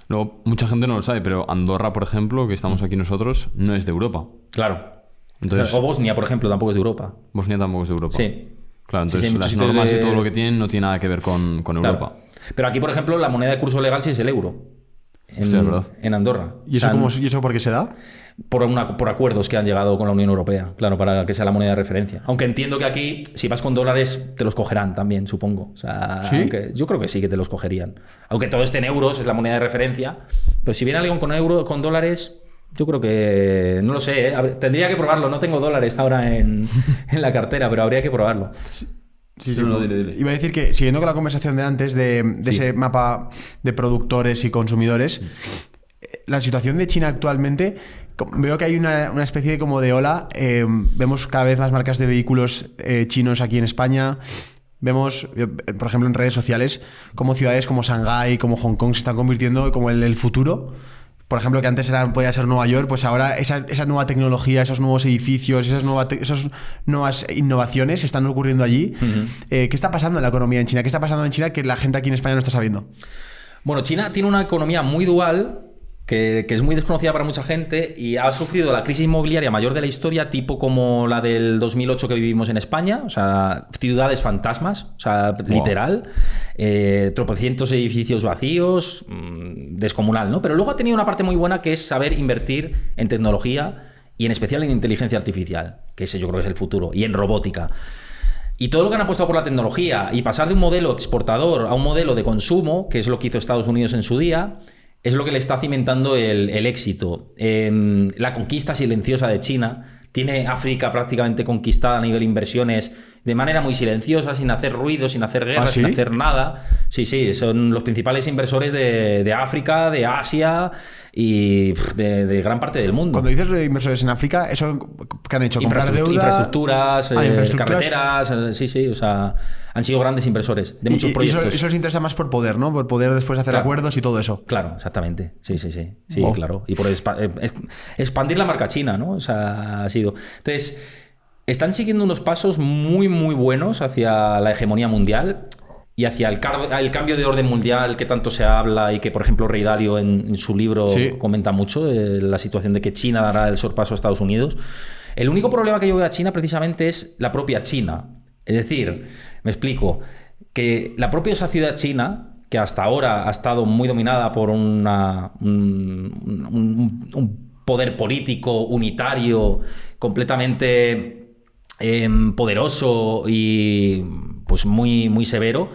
Luego, mucha gente no lo sabe, pero Andorra, por ejemplo, que estamos aquí nosotros, no es de Europa. Claro. Entonces, o Bosnia, por ejemplo, tampoco es de Europa. Bosnia tampoco es de Europa. Sí. Claro, entonces Sí, las normas y todo lo que tienen no tiene nada que ver con Europa. Claro. Pero aquí, por ejemplo, la moneda de curso legal sí es el euro. Hostia, es verdad. En Andorra. ¿Y eso por qué se da? Por acuerdos que han llegado con la Unión Europea, claro, para que sea la moneda de referencia. Aunque entiendo que aquí, si vas con dólares, te los cogerán también, supongo. O sea, ¿Sí? Yo creo que sí que te los cogerían. Aunque todo esté en euros, es la moneda de referencia. Pero si viene alguien con dólares, yo creo que... No lo sé, ¿eh? Tendría que probarlo. No tengo dólares ahora en la cartera, pero habría que probarlo. Sí. No, dile. Iba a decir que, siguiendo con la conversación de antes de ese mapa de productores y consumidores, la situación de China actualmente, veo que hay una especie de como de ola. Vemos cada vez más marcas de vehículos chinos aquí en España. Vemos, por ejemplo, en redes sociales, como ciudades como Shanghái, como Hong Kong se están convirtiendo como el futuro. Por ejemplo, que antes podía ser Nueva York, pues ahora esa nueva tecnología, esos nuevos edificios, esas nuevas innovaciones están ocurriendo allí. Uh-huh. ¿Qué está pasando en la economía en China? ¿Qué está pasando en China que la gente aquí en España no está sabiendo? Bueno, China tiene una economía muy dual que es muy desconocida para mucha gente y ha sufrido la crisis inmobiliaria mayor de la historia, tipo como la del 2008 que vivimos en España, o sea, ciudades fantasmas, o sea, literal, tropecientos edificios vacíos, descomunal, ¿no? Pero luego ha tenido una parte muy buena que es saber invertir en tecnología y en especial en inteligencia artificial, que ese yo creo que es el futuro, y en robótica. Y todo lo que han apostado por la tecnología y pasar de un modelo exportador a un modelo de consumo, que es lo que hizo Estados Unidos en su día, es lo que le está cimentando el éxito. La conquista silenciosa de China tiene África prácticamente conquistada a nivel inversiones de manera muy silenciosa, sin hacer ruido, sin hacer guerra, sin hacer nada. Sí, son los principales inversores de África, de Asia y de gran parte del mundo. Cuando dices de inversores en África, ¿eso qué han hecho? ¿Comprar deuda? Infraestructuras, carreteras, sí, o sea, han sido grandes inversores de muchos proyectos. Eso les interesa más por poder, ¿no? Por poder después hacer acuerdos y todo eso. Claro, exactamente. Sí, claro. Y por expandir la marca china, ¿no? O sea, ha sido... Entonces, están siguiendo unos pasos muy, muy buenos hacia la hegemonía mundial y hacia el cambio de orden mundial que tanto se habla y que, por ejemplo, Rey Dalio en su libro comenta mucho, la situación de que China dará el sorpaso a Estados Unidos. El único problema que yo veo a China precisamente es la propia China. Es decir, me explico, que la propia sociedad china, que hasta ahora ha estado muy dominada por un poder político unitario completamente poderoso y pues muy, muy severo,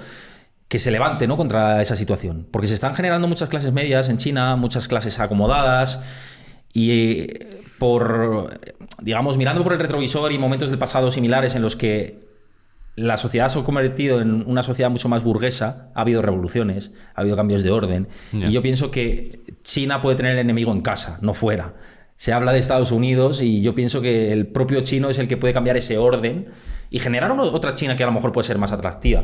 que se levante, ¿no?, contra esa situación. Porque se están generando muchas clases medias en China, muchas clases acomodadas y mirando por el retrovisor y momentos del pasado similares en los que la sociedad se ha convertido en una sociedad mucho más burguesa, ha habido revoluciones, ha habido cambios de orden, y yo pienso que China puede tener el enemigo en casa, no fuera. Se habla de Estados Unidos y yo pienso que el propio chino es el que puede cambiar ese orden y generar otra China que a lo mejor puede ser más atractiva.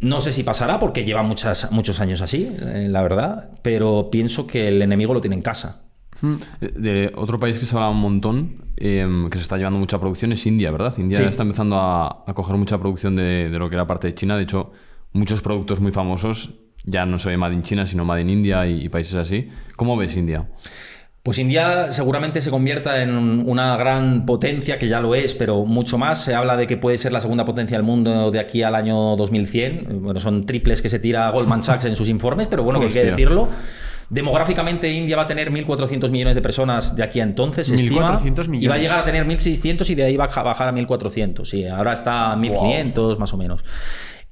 No sé si pasará porque lleva muchos años así, la verdad, pero pienso que el enemigo lo tiene en casa. De otro país que se habla un montón, que se está llevando mucha producción, es India, ¿verdad? India está empezando a coger mucha producción de lo que era parte de China. De hecho, muchos productos muy famosos ya no se ve Made in China, sino Made in India y países así. ¿Cómo ves India? Pues India seguramente se convierta en una gran potencia, que ya lo es, pero mucho más. Se habla de que puede ser la segunda potencia del mundo de aquí al año 2100. Bueno, son triples que se tira Goldman Sachs en sus informes, pero bueno, que hay que decirlo. Demográficamente, India va a tener 1.400 millones de personas de aquí a entonces, se estima. 1.400 millones. Y va a llegar a tener 1.600 y de ahí va a bajar a 1.400. Sí, ahora está a 1.500 más o menos.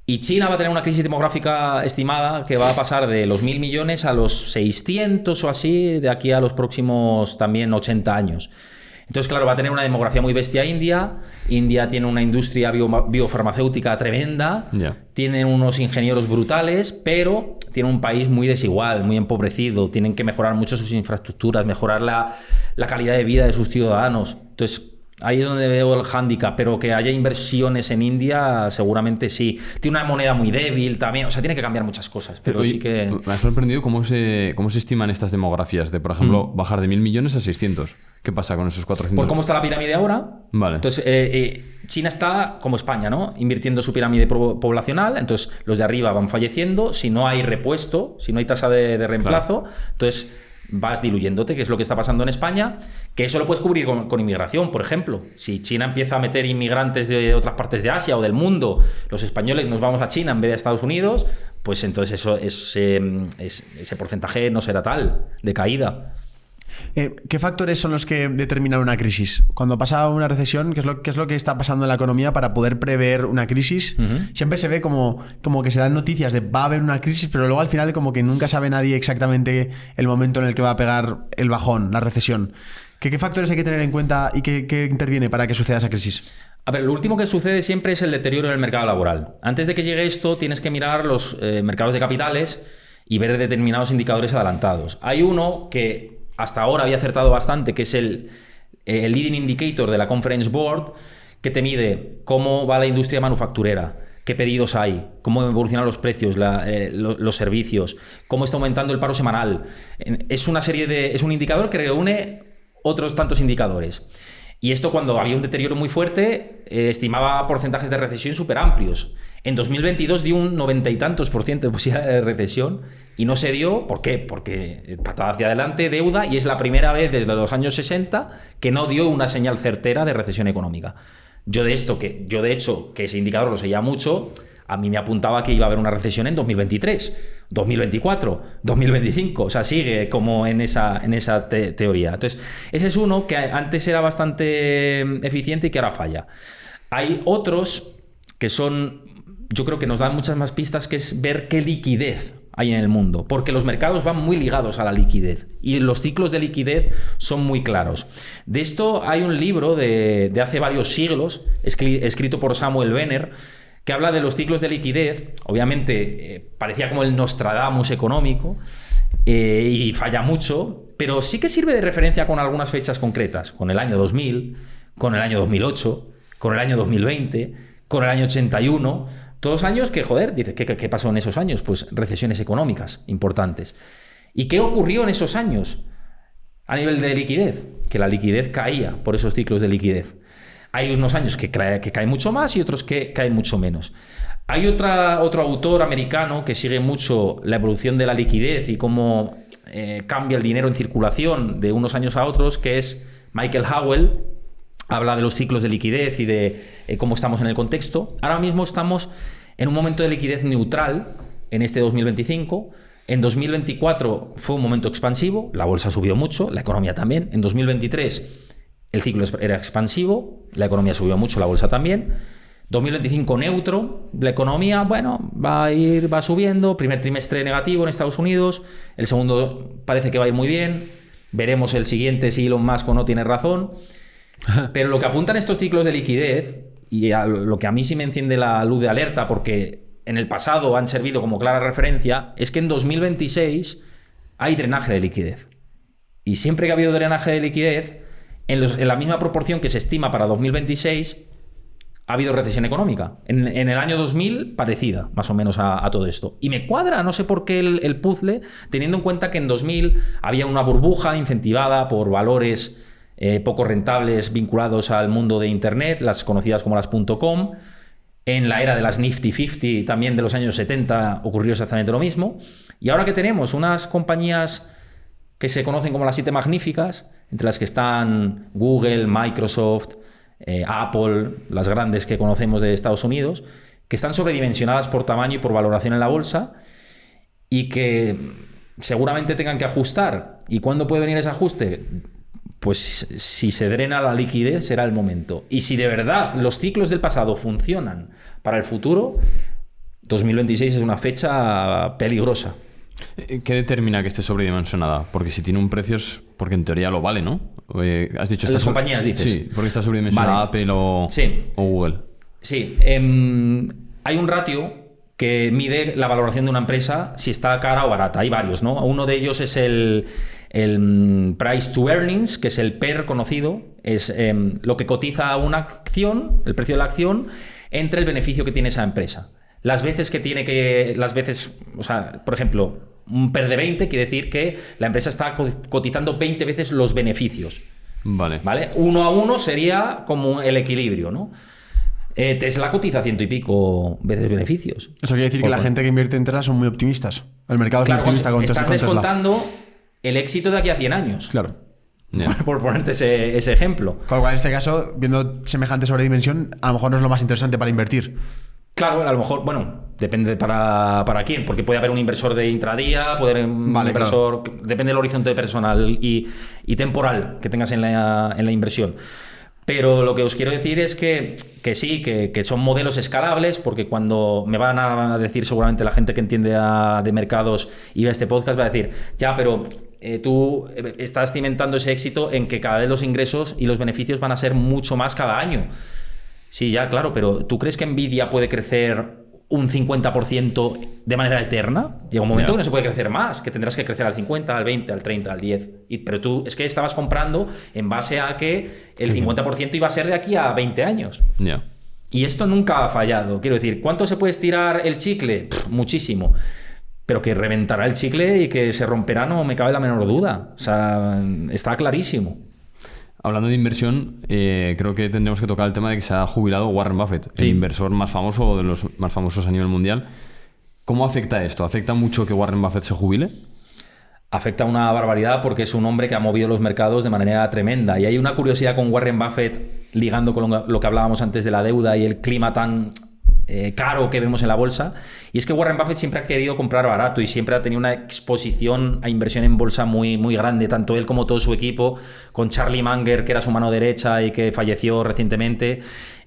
Y China va a tener una crisis demográfica estimada que va a pasar de los 1.000 millones a los 600 o así de aquí a los próximos también 80 años. Entonces, claro, va a tener una demografía muy bestia India. India tiene una industria biofarmacéutica tremenda. Yeah. Tienen unos ingenieros brutales, pero tiene un país muy desigual, muy empobrecido. Tienen que mejorar mucho sus infraestructuras, mejorar la calidad de vida de sus ciudadanos. Entonces, ahí es donde veo el hándicap, pero que haya inversiones en India, seguramente sí. Tiene una moneda muy débil también, o sea, tiene que cambiar muchas cosas, pero Oye, sí que... Me ha sorprendido cómo se estiman estas demografías de, por ejemplo, bajar de 1.000 millones a 600. ¿Qué pasa con esos 400? Por cómo está la pirámide ahora. Vale. Entonces, China está como España, ¿no? Invirtiendo su pirámide poblacional, entonces los de arriba van falleciendo, si no hay repuesto, si no hay tasa de reemplazo, entonces vas diluyéndote, que es lo que está pasando en España, que eso lo puedes cubrir con inmigración, por ejemplo. Si China empieza a meter inmigrantes de otras partes de Asia o del mundo, los españoles nos vamos a China en vez de a Estados Unidos, pues entonces ese porcentaje no será tal, de caída. ¿Qué factores son los que determinan una crisis? Cuando pasa una recesión, ¿qué es lo que está pasando en la economía para poder prever una crisis? Siempre se ve como que se dan noticias de va a haber una crisis, pero luego al final como que nunca sabe nadie exactamente el momento en el que va a pegar el bajón, la recesión. ¿Qué factores hay que tener en cuenta y qué interviene para que suceda esa crisis? A ver, lo último que sucede siempre es el deterioro del mercado laboral. Antes de que llegue esto, tienes que mirar los mercados de capitales y ver determinados indicadores adelantados. Hay uno que hasta ahora había acertado bastante, que es el Leading Indicator de la Conference Board, que te mide cómo va la industria manufacturera, qué pedidos hay, cómo evolucionan los precios, los servicios, cómo está aumentando el paro semanal. Es un indicador que reúne otros tantos indicadores. Y esto, cuando había un deterioro muy fuerte, estimaba porcentajes de recesión súper amplios. En 2022 dio un 90 y tantos % de posibilidad de recesión y no se dio. ¿Por qué? Porque patada hacia adelante, deuda, y es la primera vez desde los años 60 que no dio una señal certera de recesión económica. Yo de hecho, que ese indicador lo seguía mucho, a mí me apuntaba que iba a haber una recesión en 2023, 2024, 2025. O sea, sigue como en esa teoría. Entonces, ese es uno que antes era bastante eficiente y que ahora falla. Hay otros que son, yo creo que nos dan muchas más pistas, que es ver qué liquidez hay en el mundo, porque los mercados van muy ligados a la liquidez y los ciclos de liquidez son muy claros. De esto hay un libro de hace varios siglos, escrito por Samuel Weiner, que habla de los ciclos de liquidez. Obviamente parecía como el Nostradamus económico y falla mucho, pero sí que sirve de referencia con algunas fechas concretas, con el año 2000, con el año 2008, con el año 2020, con el año 81, todos años que, joder, dices, ¿qué pasó en esos años? Pues recesiones económicas importantes. ¿Y qué ocurrió en esos años a nivel de liquidez? Que la liquidez caía por esos ciclos de liquidez. Hay unos años que cae mucho más y otros que caen mucho menos. Hay otro autor americano que sigue mucho la evolución de la liquidez y cómo cambia el dinero en circulación de unos años a otros, que es Michael Howell. Habla de los ciclos de liquidez y de cómo estamos en el contexto. Ahora mismo estamos en un momento de liquidez neutral en este 2025. En 2024 fue un momento expansivo, la bolsa subió mucho, la economía también. En 2023 el ciclo era expansivo, la economía subió mucho, la bolsa también. 2025 neutro, la economía, bueno, va subiendo. Primer trimestre negativo en Estados Unidos, el segundo parece que va a ir muy bien. Veremos el siguiente si Elon Musk no tiene razón. Pero lo que apuntan estos ciclos de liquidez, y lo que a mí sí me enciende la luz de alerta, porque en el pasado han servido como clara referencia, es que en 2026 hay drenaje de liquidez. Y siempre que ha habido drenaje de liquidez, en la misma proporción que se estima para 2026, ha habido recesión económica. En el año 2000, parecida más o menos a todo esto. Y me cuadra, no sé por qué el puzzle, teniendo en cuenta que en 2000 había una burbuja incentivada por valores poco rentables vinculados al mundo de Internet, las conocidas como las .com. En la era de las Nifty 50, también de los años 70, ocurrió exactamente lo mismo. Y ahora que tenemos unas compañías que se conocen como las 7 magníficas, entre las que están Google, Microsoft, Apple, las grandes que conocemos de Estados Unidos, que están sobredimensionadas por tamaño y por valoración en la bolsa, y que seguramente tengan que ajustar. ¿Y cuándo puede venir ese ajuste? Pues si se drena la liquidez será el momento. Y si de verdad los ciclos del pasado funcionan para el futuro, 2026 es una fecha peligrosa. ¿Qué determina que esté sobredimensionada? Porque si tiene un precio es porque en teoría lo vale, ¿no? Has dicho Las compañías, dices. Sí, porque está sobredimensionada Apple o Google. Sí. Hay un ratio que mide la valoración de una empresa si está cara o barata. Hay varios, ¿no? Uno de ellos es el price to earnings, que es el PER conocido. Es lo que cotiza una acción, el precio de la acción, entre el beneficio que tiene esa empresa. Las veces que tiene que... o sea, por ejemplo, un PER de 20 quiere decir que la empresa está cotizando 20 veces los beneficios. Vale. 1 a 1 sería como el equilibrio, ¿no? Tesla cotiza 100 y pico veces beneficios. Eso quiere decir que la gente que invierte en Tesla son muy optimistas. El mercado es muy optimista con Tesla. Estás descontando el éxito de aquí a 100 años. Claro. Yeah. Por ponerte ese ejemplo. Con lo cual, en este caso, viendo semejante sobredimensión, a lo mmejor no es lo más interesante para invertir. Claro, a lo mejor, bueno, depende para quién, porque puede haber un inversor de intradía, puede haber un inversor... Claro. Depende del horizonte personal y temporal que tengas en la inversión. Pero lo que os quiero decir es que sí, que son modelos escalables, porque cuando me van a decir seguramente la gente que entiende de mercados y ve este podcast, va a decir, ya, pero tú estás cimentando ese éxito en que cada vez los ingresos y los beneficios van a ser mucho más cada año. Sí, ya, claro, pero ¿tú crees que Nvidia puede crecer un 50% de manera eterna? Llega un momento que no se puede crecer más, que tendrás que crecer al 50, al 20, al 30, al 10. Pero tú es que estabas comprando en base a que el 50% iba a ser de aquí a 20 años. Yeah. Y esto nunca ha fallado. Quiero decir, ¿cuánto se puede estirar el chicle? Muchísimo. Pero que reventará el chicle y que se romperá no me cabe la menor duda. O sea, está clarísimo. Hablando de inversión, creo que tendremos que tocar el tema de que se ha jubilado Warren Buffett, el inversor más famoso, de los más famosos a nivel mundial. ¿Cómo afecta esto? ¿Afecta mucho que Warren Buffett se jubile? Afecta una barbaridad porque es un hombre que ha movido los mercados de manera tremenda. Y hay una curiosidad con Warren Buffett, ligando con lo que hablábamos antes de la deuda y el clima tan caro que vemos en la bolsa, y es que Warren Buffett siempre ha querido comprar barato y siempre ha tenido una exposición a inversión en bolsa muy, muy grande, tanto él como todo su equipo, con Charlie Munger, que era su mano derecha y que falleció recientemente,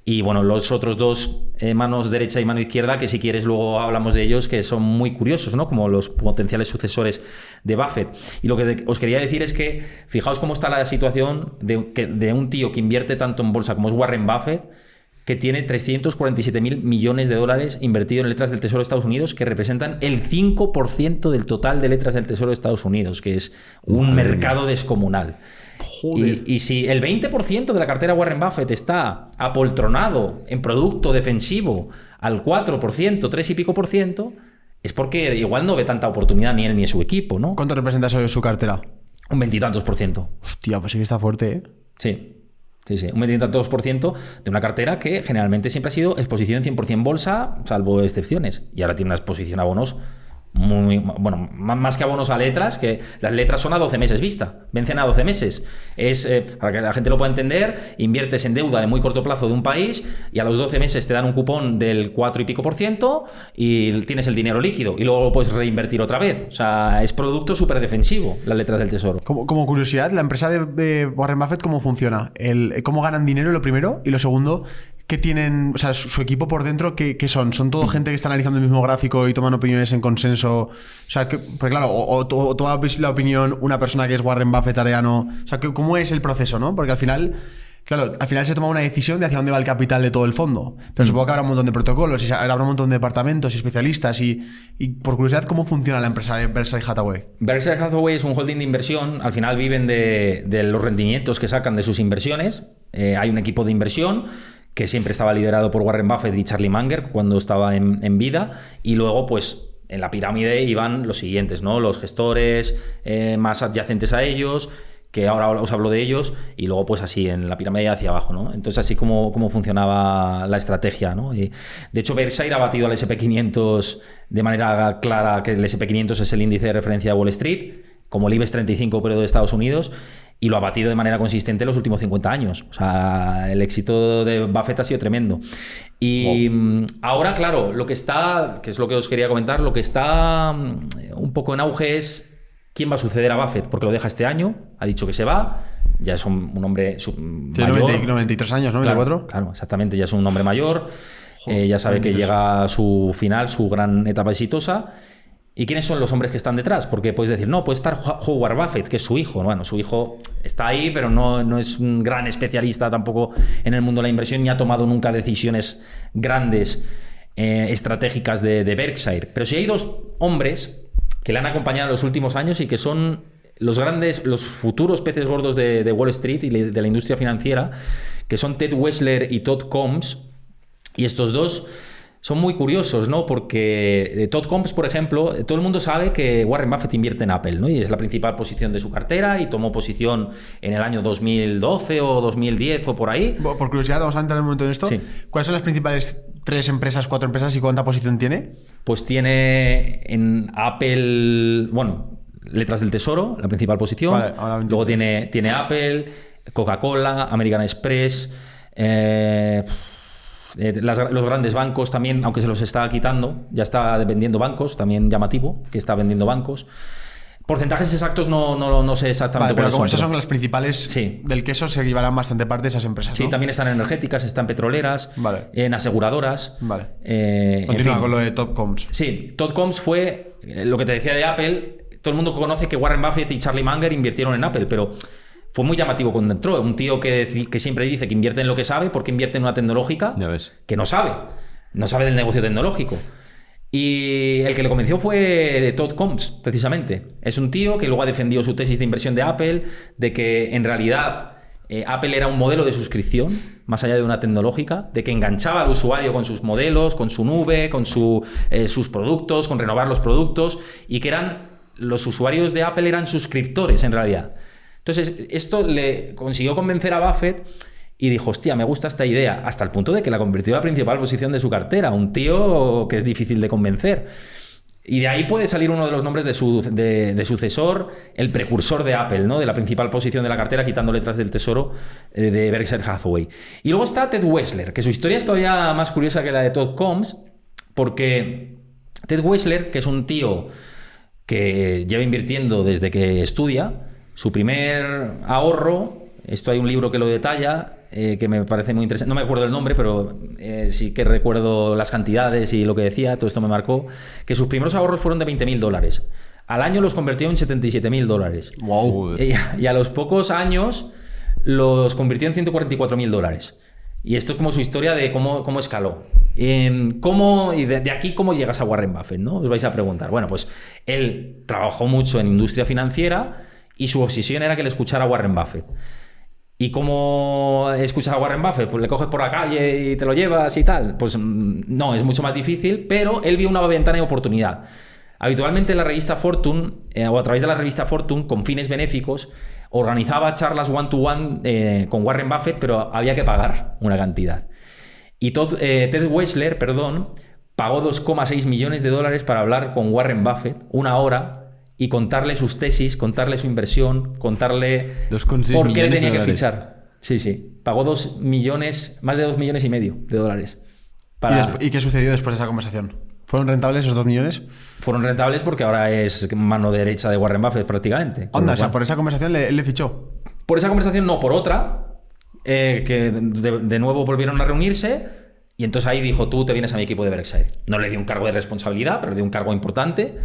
y bueno, los otros dos, manos derecha y mano izquierda, que si quieres luego hablamos de ellos, que son muy curiosos, ¿no? Como los potenciales sucesores de Buffett. Y lo que os quería decir es que fijaos cómo está la situación de un tío que invierte tanto en bolsa como es Warren Buffett, que tiene 347.000 millones de dólares invertido en letras del Tesoro de Estados Unidos, que representan el 5% del total de letras del Tesoro de Estados Unidos, que es un mercado descomunal. Y si el 20% de la cartera Warren Buffett está apoltronado en producto defensivo al 4%, 3 y pico por ciento, es porque igual no ve tanta oportunidad ni él ni su equipo, ¿no? ¿Cuánto representa eso de su cartera? Un 20 y tantos por ciento. Hostia, pues sí que está fuerte, ¿eh? Sí. Un 20 y tantos por ciento de una cartera que generalmente siempre ha sido exposición 100% bolsa, salvo excepciones. Y ahora tiene una exposición a bonos muy, bueno, más que a bonos a letras, que las letras son a 12 meses vista, vencen a 12 meses. Es, para que la gente lo pueda entender, inviertes en deuda de muy corto plazo de un país y a los 12 meses te dan un cupón del 4 y pico por ciento y tienes el dinero líquido y luego lo puedes reinvertir otra vez. O sea, es producto súper defensivo, las letras del Tesoro. Como curiosidad, la empresa de Warren Buffett, ¿cómo funciona? ¿Cómo ganan dinero, lo primero? Y lo segundo, ¿qué tienen, o sea, su equipo por dentro, qué son? ¿Son todo gente que está analizando el mismo gráfico y toman opiniones en consenso? O sea, pues claro, o toma la opinión una persona que es Warren Buffettariano. O sea, ¿cómo es el proceso, no? Porque al final se toma una decisión de hacia dónde va el capital de todo el fondo. Pero supongo que habrá un montón de protocolos, y habrá un montón de departamentos y especialistas. Y por curiosidad, ¿cómo funciona la empresa de Berkshire Hathaway? Berkshire Hathaway es un holding de inversión. Al final viven de los rendimientos que sacan de sus inversiones. Hay un equipo de inversión que siempre estaba liderado por Warren Buffett y Charlie Munger cuando estaba en vida, y luego pues en la pirámide iban los siguientes, ¿no? Los gestores más adyacentes a ellos, que ahora os hablo de ellos, y luego pues así en la pirámide hacia abajo, ¿no? Entonces así como funcionaba la estrategia, ¿no? Y de hecho Berkshire ha batido al S&P 500 de manera clara, que el S&P 500 es el índice de referencia de Wall Street, como el IBEX 35 pero de Estados Unidos, y lo ha batido de manera consistente en los últimos 50 años. O sea, el éxito de Buffett ha sido tremendo. Y ahora, claro, lo que está, que es lo que os quería comentar, lo que está un poco en auge es quién va a suceder a Buffett, porque lo deja este año, ha dicho que se va, ya es un hombre Tiene mayor. 93 años, ¿no? 94. Claro, exactamente, ya es un hombre mayor, ya sabe que llega a su final, su gran etapa exitosa. ¿Y quiénes son los hombres que están detrás? Porque puedes decir, no, puede estar Howard Buffett, que es su hijo. Bueno, su hijo está ahí, pero no es un gran especialista tampoco en el mundo de la inversión, ni ha tomado nunca decisiones grandes, estratégicas de Berkshire. Pero sí hay dos hombres que le han acompañado en los últimos años y que son los futuros peces gordos de Wall Street y de la industria financiera, que son Ted Weschler y Todd Combs. Y estos dos son muy curiosos, ¿no? Porque Todd Combs, por ejemplo, todo el mundo sabe que Warren Buffett invierte en Apple, ¿no? Y es la principal posición de su cartera y tomó posición en el año 2012 o 2010 o por ahí. Por curiosidad, vamos a entrar un momento en esto. Sí. ¿Cuáles son las principales 3 empresas, 4 empresas y cuánta posición tiene? Pues tiene en Apple, bueno, Letras del Tesoro, la principal posición. Vale, ahora luego tiene Apple, Coca-Cola, American Express, los grandes bancos también, aunque se los está quitando, ya está vendiendo bancos, también llamativo, que está vendiendo bancos. Porcentajes exactos no sé exactamente. Vale, pero cuáles como esas pero son las principales sí. del queso, se llevarán bastante parte de esas empresas, Sí, ¿no? también están en energéticas, están petroleras, Vale. En aseguradoras. Vale. En Continúa fin. con lo de Top Coms. Sí, Todd Combs fue lo que te decía de Apple. Todo el mundo conoce que Warren Buffett y Charlie Munger invirtieron en Apple, pero fue muy llamativo cuando entró. Un tío que siempre dice que invierte en lo que sabe, porque invierte en una tecnológica Ya ves. que no sabe del negocio tecnológico. Y el que le convenció fue Todd Combs, precisamente. Es un tío que luego ha defendido su tesis de inversión de Apple, de que en realidad Apple era un modelo de suscripción, más allá de una tecnológica, de que enganchaba al usuario con sus modelos, con su nube, con sus productos, con renovar los productos, y que los usuarios de Apple eran suscriptores en realidad. Entonces, esto le consiguió convencer a Buffett y dijo, hostia, me gusta esta idea, hasta el punto de que la convirtió en la principal posición de su cartera, un tío que es difícil de convencer. Y de ahí puede salir uno de los nombres de sucesor, el precursor de Apple, ¿no? De la principal posición de la cartera, quitando Letras del Tesoro de Berkshire Hathaway. Y luego está Ted Weschler, que su historia es todavía más curiosa que la de Todd Combs, porque Ted Weschler, que es un tío que lleva invirtiendo desde que estudia, su primer ahorro, esto hay un libro que lo detalla, que me parece muy interesante, no me acuerdo el nombre, pero sí que recuerdo las cantidades y lo que decía, todo esto me marcó, que sus primeros ahorros fueron de $20.000. Al año los convirtió en $77.000. Wow. Y a los pocos años los convirtió en $144.000. Y esto es como su historia de cómo escaló. Y de aquí, ¿cómo llegas a Warren Buffett, ¿no? Os vais a preguntar. Bueno, pues él trabajó mucho en industria financiera y su obsesión era que le escuchara a Warren Buffett. ¿Y cómo escuchas a Warren Buffett? Pues le coges por la calle y te lo llevas y tal. Pues no, es mucho más difícil, pero él vio una ventana de oportunidad. Habitualmente la revista Fortune, o a través de la revista Fortune, con fines benéficos, organizaba charlas one-to-one con Warren Buffett, pero había que pagar una cantidad. Y Ted Weschler, pagó $2,6 millones para hablar con Warren Buffett 1 hora y contarle sus tesis, contarle su inversión, contarle 2,6 por qué le millones tenía de que dólares. fichar. Sí. Pagó más de $2,5 millones. ¿Y qué sucedió después de esa conversación? ¿Fueron rentables esos 2 millones? Fueron rentables porque ahora es mano derecha de Warren Buffett prácticamente. Onda, o sea, por esa conversación le fichó. Por esa conversación no, por otra, que de nuevo volvieron a reunirse y entonces ahí dijo, tú te vienes a mi equipo de Berkshire. No le dio un cargo de responsabilidad, pero le dio un cargo importante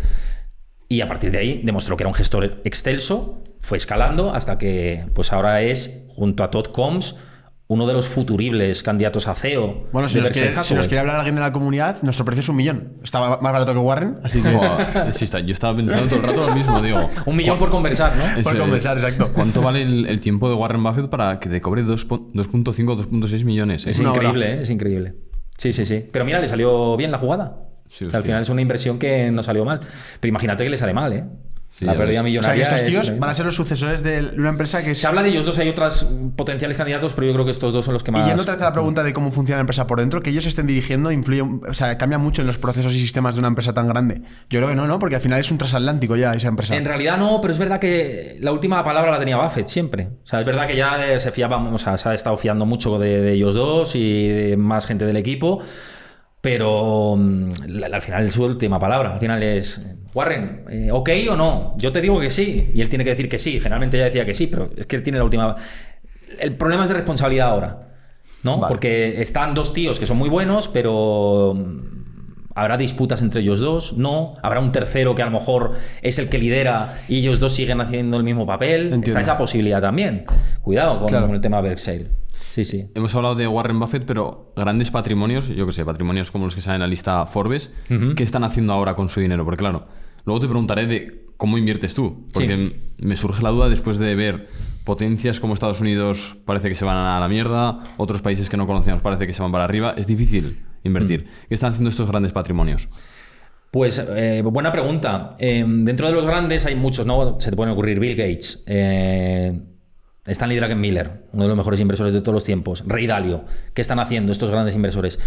y a partir de ahí demostró que era un gestor excelso, fue escalando hasta que pues ahora es, junto a Todd Combs, uno de los futuribles candidatos a CEO. Bueno, si nos quiere hablar alguien de la comunidad, nuestro precio es 1 millón. Estaba más barato que Warren, así que... Buah, sí, yo estaba pensando todo el rato lo mismo, digo. 1 millón por conversar, ¿no? Por conversar, exacto. ¿Cuánto vale el tiempo de Warren Buffett para que te cobre 2.5, 2.6 millones? Es una increíble, hora. es increíble. Sí. Pero mira, le salió bien la jugada. Sí, O sea, al hostia. final es una inversión que no salió mal. Pero imagínate que le sale mal, ¿eh? Sí, La ya pérdida ves. O sea, que millonaria estos tíos es... van a ser los sucesores de una empresa que... Se habla de ellos dos, hay otros potenciales candidatos, pero yo creo que estos dos son los que más... Y yendo otra vez a la pregunta de cómo funciona la empresa por dentro, que ellos estén dirigiendo influye, o sea, cambia mucho en los procesos y sistemas de una empresa tan grande. Yo creo que no, porque al final es un transatlántico ya esa empresa. En realidad no, pero es verdad que la última palabra la tenía Buffett siempre. O sea, es verdad que ya se fiaba, o sea, se ha estado fiando mucho de ellos dos y de más gente del equipo. Pero al final es su última palabra. Al final es, Warren, ¿ok o no? Yo te digo que sí. Y él tiene que decir que sí. Generalmente ella decía que sí, pero es que él tiene la última... El problema es de responsabilidad ahora, ¿no? Vale. Porque están dos tíos que son muy buenos, pero habrá disputas entre ellos dos, no. Habrá un tercero que a lo mejor es el que lidera y ellos dos siguen haciendo el mismo papel. Entiendo. Está esa posibilidad también. Cuidado con, Claro. con el tema Berkshire. Sí, sí. Hemos hablado de Warren Buffett, pero grandes patrimonios, yo que sé, patrimonios como los que salen en la lista Forbes, ¿qué están haciendo ahora con su dinero? Porque claro, luego te preguntaré de cómo inviertes tú, porque me surge la duda después de ver potencias como Estados Unidos parece que se van a la mierda, otros países que no conocemos parece que se van para arriba, es difícil invertir. ¿Qué están haciendo estos grandes patrimonios? Pues buena pregunta. Dentro de los grandes hay muchos, ¿no? Se te pueden ocurrir Bill Gates, Stanley Druckenmiller, uno de los mejores inversores de todos los tiempos, Ray Dalio. ¿Qué están haciendo estos grandes inversores?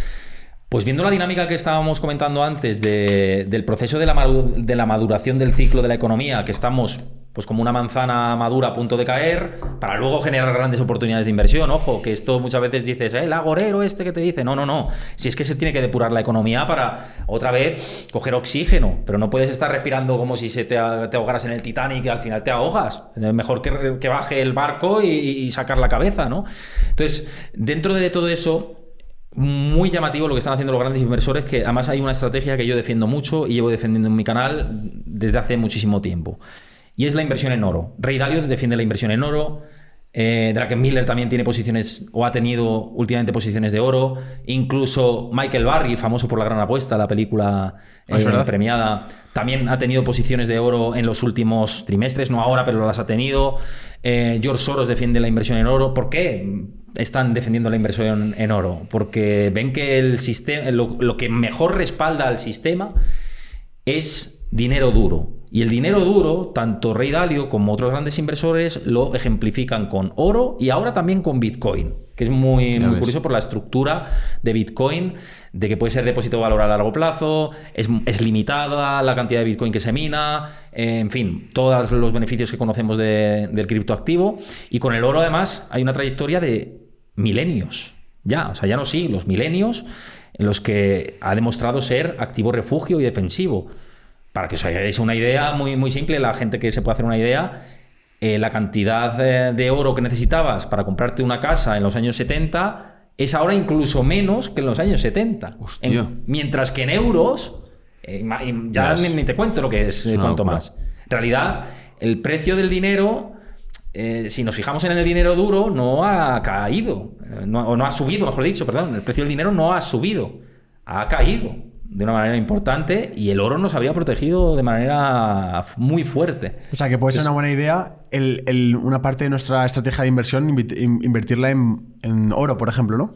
Pues viendo la dinámica que estábamos comentando antes del proceso de la maduración del ciclo de la economía, que estamos pues como una manzana madura a punto de caer, para luego generar grandes oportunidades de inversión. Ojo, que esto muchas veces dices, el agorero este que te dice. No. Si es que se tiene que depurar la economía para otra vez coger oxígeno, pero no puedes estar respirando como si te ahogaras en el Titanic y al final te ahogas. Mejor que baje el barco y sacar la cabeza, ¿no? Entonces, dentro de todo eso, muy llamativo lo que están haciendo los grandes inversores, que además hay una estrategia que yo defiendo mucho y llevo defendiendo en mi canal desde hace muchísimo tiempo. Y es la inversión en oro. Ray Dalio defiende la inversión en oro. Druckenmiller también tiene posiciones, o ha tenido últimamente posiciones de oro. Incluso Michael Burry, famoso por La Gran Apuesta, la película premiada, también ha tenido posiciones de oro en los últimos trimestres, no ahora, pero las ha tenido. George Soros defiende la inversión en oro. ¿Por qué están defendiendo la inversión en oro? Porque ven que el sistema, lo que mejor respalda al sistema es dinero duro. Y el dinero duro, tanto Ray Dalio como otros grandes inversores lo ejemplifican con oro y ahora también con Bitcoin, que es muy curioso por la estructura de Bitcoin, de que puede ser depósito de valor a largo plazo, es limitada la cantidad de Bitcoin que se mina, en fin, todos los beneficios que conocemos del criptoactivo. Y con el oro, además, hay una trayectoria de milenios, ya no siglos, milenios, en los que ha demostrado ser activo refugio y defensivo. Para que os hagáis una idea muy, muy simple, la gente que se puede hacer una idea, la cantidad de oro que necesitabas para comprarte una casa en los años 70 es ahora incluso menos que en los años 70. Mientras que en euros, ya ni te cuento lo que es cuanto más. En realidad, el precio del dinero, si nos fijamos en el dinero duro, no ha caído, no ha subido, mejor dicho, perdón. El precio del dinero no ha subido, ha caído de una manera importante y el oro nos había protegido de manera muy fuerte. O sea, que puede ser una buena idea una parte de nuestra estrategia de inversión invertirla en oro, por ejemplo, ¿no?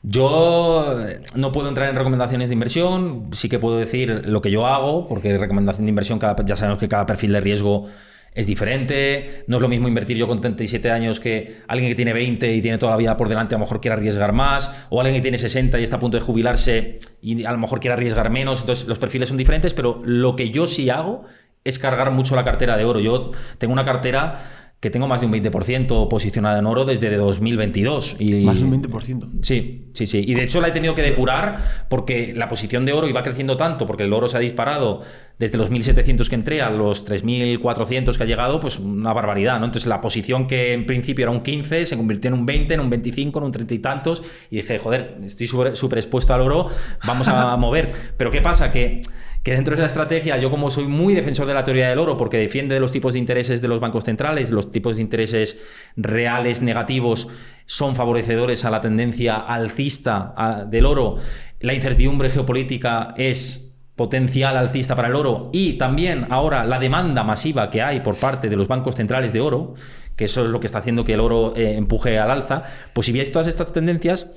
Yo no puedo entrar en recomendaciones de inversión, sí que puedo decir lo que yo hago, porque recomendación de inversión, ya sabemos que cada perfil de riesgo es diferente. No es lo mismo invertir yo con 37 años que alguien que tiene 20 y tiene toda la vida por delante, a lo mejor quiere arriesgar más, o alguien que tiene 60 y está a punto de jubilarse y a lo mejor quiere arriesgar menos. Entonces los perfiles son diferentes, pero lo que yo sí hago es cargar mucho la cartera de oro. Yo tengo una cartera que tengo más de un 20% posicionada en oro desde 2022. Más de un 20%. Sí. Y de hecho la he tenido que depurar porque la posición de oro iba creciendo tanto, porque el oro se ha disparado desde los 1.700 que entré a los 3.400 que ha llegado, pues una barbaridad, ¿no? Entonces la posición que en principio era un 15 se convirtió en un 20, en un 25, en un 30 y tantos, y dije, joder, estoy súper expuesto al oro, vamos a mover. Pero ¿qué pasa? Que dentro de esa estrategia, yo como soy muy defensor de la teoría del oro, porque defiende los tipos de intereses de los bancos centrales, los tipos de intereses reales negativos son favorecedores a la tendencia alcista del oro, la incertidumbre geopolítica es potencial alcista para el oro, y también ahora la demanda masiva que hay por parte de los bancos centrales de oro, que eso es lo que está haciendo que el oro empuje al alza. Pues si veis todas estas tendencias,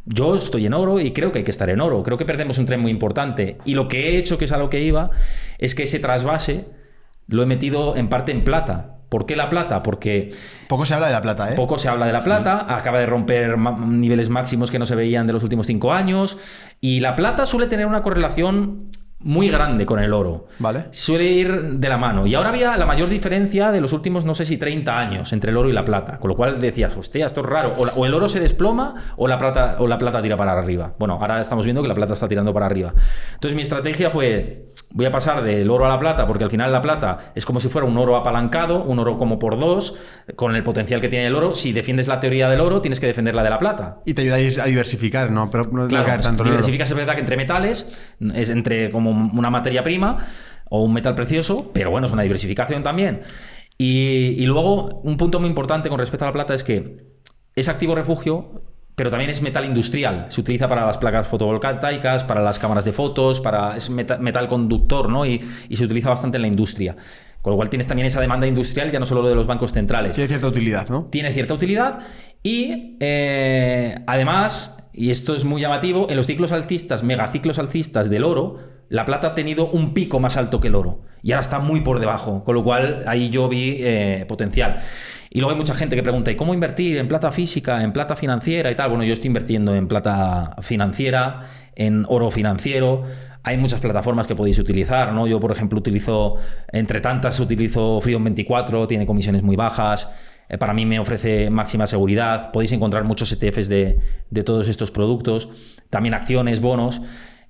yo estoy en oro y creo que hay que estar en oro. Creo que perdemos un tren muy importante. Y lo que he hecho, que es a lo que iba, es que ese trasvase lo he metido en parte en plata. ¿Por qué la plata? Porque poco se habla de la plata, ¿eh? Poco se habla de la plata. Acaba de romper niveles máximos que no se veían de los últimos 5 años. Y la plata suele tener una correlación muy grande con el oro. Vale. Suele ir de la mano. Y ahora había la mayor diferencia de los últimos, no sé si 30 años entre el oro y la plata. Con lo cual decías, hostia, esto es raro. O el oro se desploma o la plata tira para arriba. Bueno, ahora estamos viendo que la plata está tirando para arriba. Entonces mi estrategia fue, voy a pasar del oro a la plata, porque al final la plata es como si fuera un oro apalancado, un oro como por dos, con el potencial que tiene el oro. Si defiendes la teoría del oro, tienes que defender la de la plata. Y te ayuda a diversificar, ¿no? Pero no Claro, caer tanto en el oro. diversificas, es verdad que entre metales, es entre como una materia prima o un metal precioso, pero bueno, es una diversificación también. Y luego, un punto muy importante con respecto a la plata es que es activo refugio, pero también es metal industrial. Se utiliza para las placas fotovoltaicas, para las cámaras de fotos, es metal conductor, ¿no? Y se utiliza bastante en la industria. Con lo cual tienes también esa demanda industrial, ya no solo de los bancos centrales. Tiene cierta utilidad, ¿no? Tiene cierta utilidad y además, y esto es muy llamativo, en los ciclos alcistas, megaciclos alcistas del oro, la plata ha tenido un pico más alto que el oro y ahora está muy por debajo, con lo cual ahí yo vi potencial. Y luego hay mucha gente que pregunta, ¿y cómo invertir en plata física, en plata financiera y tal? Bueno, yo estoy invirtiendo en plata financiera, en oro financiero. Hay muchas plataformas que podéis utilizar, ¿no? Yo, por ejemplo, entre tantas, utilizo Freedom 24, tiene comisiones muy bajas. Para mí me ofrece máxima seguridad. Podéis encontrar muchos ETFs de todos estos productos. También acciones, bonos.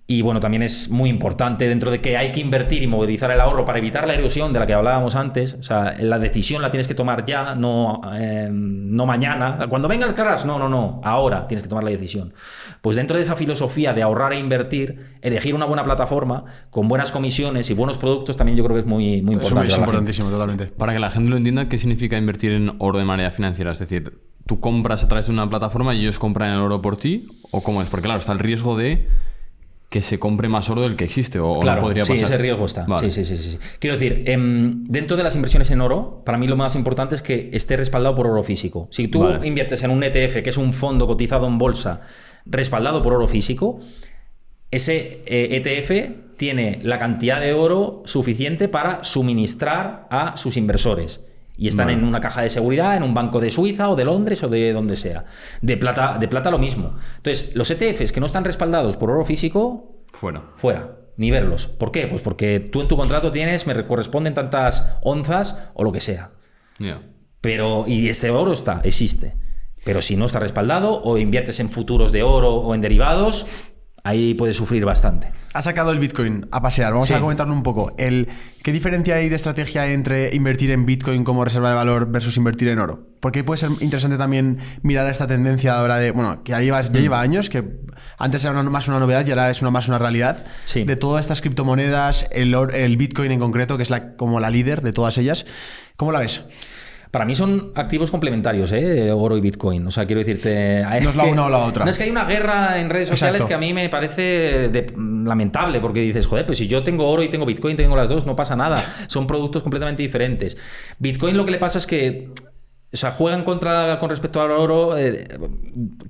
Y bueno, también es muy importante dentro de que hay que invertir y movilizar el ahorro para evitar la erosión de la que hablábamos antes. O sea, la decisión la tienes que tomar ya, no mañana. Cuando venga el crash, no. Ahora tienes que tomar la decisión. Pues dentro de esa filosofía de ahorrar e invertir, elegir una buena plataforma con buenas comisiones y buenos productos también yo creo que es muy importante. Es importantísimo, totalmente. Para que la gente lo entienda, ¿qué significa invertir en oro de manera financiera? Es decir, ¿tú compras a través de una plataforma y ellos compran el oro por ti? ¿O cómo es? Porque claro, está el riesgo de que se compre más oro del que existe, o claro, no podría pasar. Sí, ese riesgo está. Vale. Sí. Quiero decir, dentro de las inversiones en oro, para mí lo más importante es que esté respaldado por oro físico. Si tú inviertes en un ETF, que es un fondo cotizado en bolsa, respaldado por oro físico, ese ETF tiene la cantidad de oro suficiente para suministrar a sus inversores. Y están en una caja de seguridad, en un banco de Suiza o de Londres o de donde sea. De plata lo mismo. Entonces, los ETFs que no están respaldados por oro físico, fuera. Ni verlos. ¿Por qué? Pues porque tú en tu contrato me corresponden tantas onzas o lo que sea. Yeah. Y este oro existe. Pero si no está respaldado o inviertes en futuros de oro o en derivados, ahí puedes sufrir bastante. Ha sacado el Bitcoin a pasear. Vamos a comentarlo un poco. ¿Qué diferencia hay de estrategia entre invertir en Bitcoin como reserva de valor versus invertir en oro? Porque puede ser interesante también mirar esta tendencia ahora que ya lleva años, que antes era más una novedad y ahora es más una realidad. Sí. De todas estas criptomonedas, el Bitcoin en concreto, que es como la líder de todas ellas. ¿Cómo la ves? Para mí son activos complementarios, oro y Bitcoin. O sea, quiero decirte... No es la una o la otra. No, es que hay una guerra en redes sociales que a mí me parece lamentable, porque dices, joder, pues si yo tengo oro y tengo Bitcoin, tengo las dos, no pasa nada. Son productos completamente diferentes. Bitcoin lo que le pasa es que juegan con respecto al oro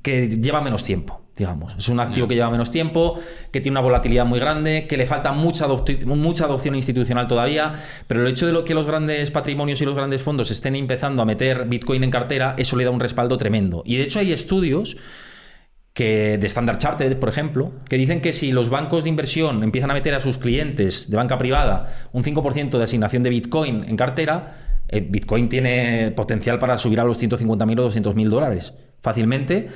que lleva menos tiempo, digamos. Es un activo que lleva menos tiempo, que tiene una volatilidad muy grande, que le falta mucha adopción institucional todavía, pero el hecho de que los grandes patrimonios y los grandes fondos estén empezando a meter Bitcoin en cartera, eso le da un respaldo tremendo. Y de hecho hay estudios de Standard Chartered, por ejemplo, que dicen que si los bancos de inversión empiezan a meter a sus clientes de banca privada un 5% de asignación de Bitcoin en cartera, Bitcoin tiene potencial para subir a los 150.000 o 200.000 dólares fácilmente.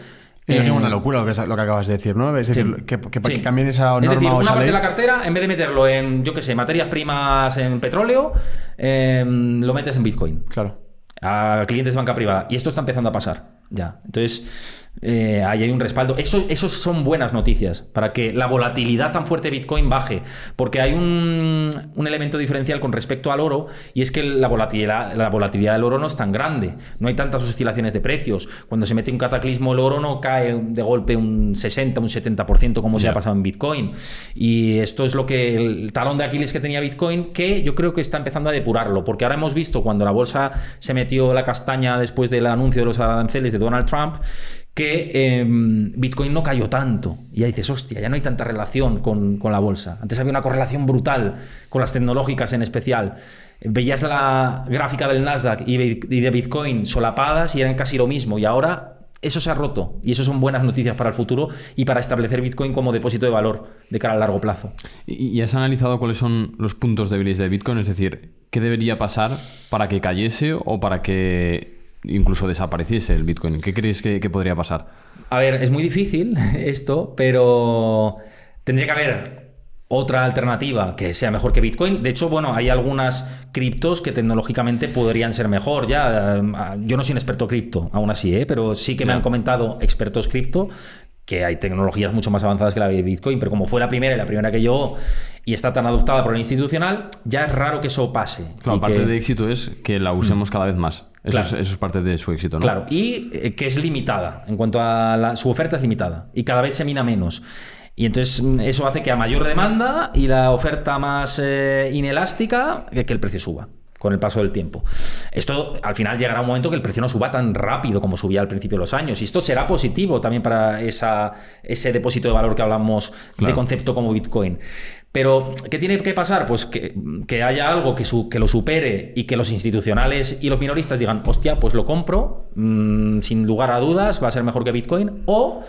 Y es una locura lo que acabas de decir, ¿no? Es decir, que cambien esa norma, es decir, o una esa parte ley. de la cartera, en vez de meterlo en, materias primas en petróleo, lo metes en Bitcoin. Claro. A clientes de banca privada. Y esto está empezando a pasar ya. Entonces, ahí hay un respaldo. Eso son buenas noticias para que la volatilidad tan fuerte de Bitcoin baje. Porque hay un elemento diferencial con respecto al oro, y es que la volatilidad del oro no es tan grande. No hay tantas oscilaciones de precios. Cuando se mete un cataclismo, el oro no cae de golpe un 60, un 70% como se ha pasado en Bitcoin. Y esto es el talón de Aquiles que tenía Bitcoin, que yo creo que está empezando a depurarlo. Porque ahora hemos visto, cuando la bolsa se metió la castaña después del anuncio de los aranceles de Donald Trump, que Bitcoin no cayó tanto. Y ahí dices, hostia, ya no hay tanta relación con la bolsa. Antes había una correlación brutal con las tecnológicas en especial. Veías la gráfica del Nasdaq y de Bitcoin solapadas y eran casi lo mismo. Y ahora eso se ha roto y eso son buenas noticias para el futuro y para establecer Bitcoin como depósito de valor de cara a largo plazo. ¿Y has analizado cuáles son los puntos débiles de Bitcoin? Es decir, ¿qué debería pasar para que cayese o para que incluso desapareciese el Bitcoin? ¿Qué crees que podría pasar? A ver, es muy difícil esto, pero tendría que haber otra alternativa que sea mejor que Bitcoin. De hecho, bueno, hay algunas criptos que tecnológicamente podrían ser mejor. Ya, yo no soy un experto cripto, aún así, pero sí que me han comentado expertos cripto que hay tecnologías mucho más avanzadas que la de Bitcoin, pero como fue la primera que llegó y está tan adoptada por el institucional, ya es raro que eso pase. Claro, parte de éxito es que la usemos cada vez más. Eso es parte de su éxito, ¿no? Claro, y que es limitada. En cuanto a su oferta es limitada y cada vez se mina menos. Y entonces eso hace que a mayor demanda y la oferta más inelástica, que el precio suba con el paso del tiempo. Esto al final llegará un momento que el precio no suba tan rápido como subía al principio de los años. Y esto será positivo también para ese depósito de valor que hablamos de concepto como Bitcoin. Pero, ¿qué tiene que pasar? Pues que haya algo que lo supere y que los institucionales y los minoristas digan, hostia, pues lo compro, sin lugar a dudas, va a ser mejor que Bitcoin, o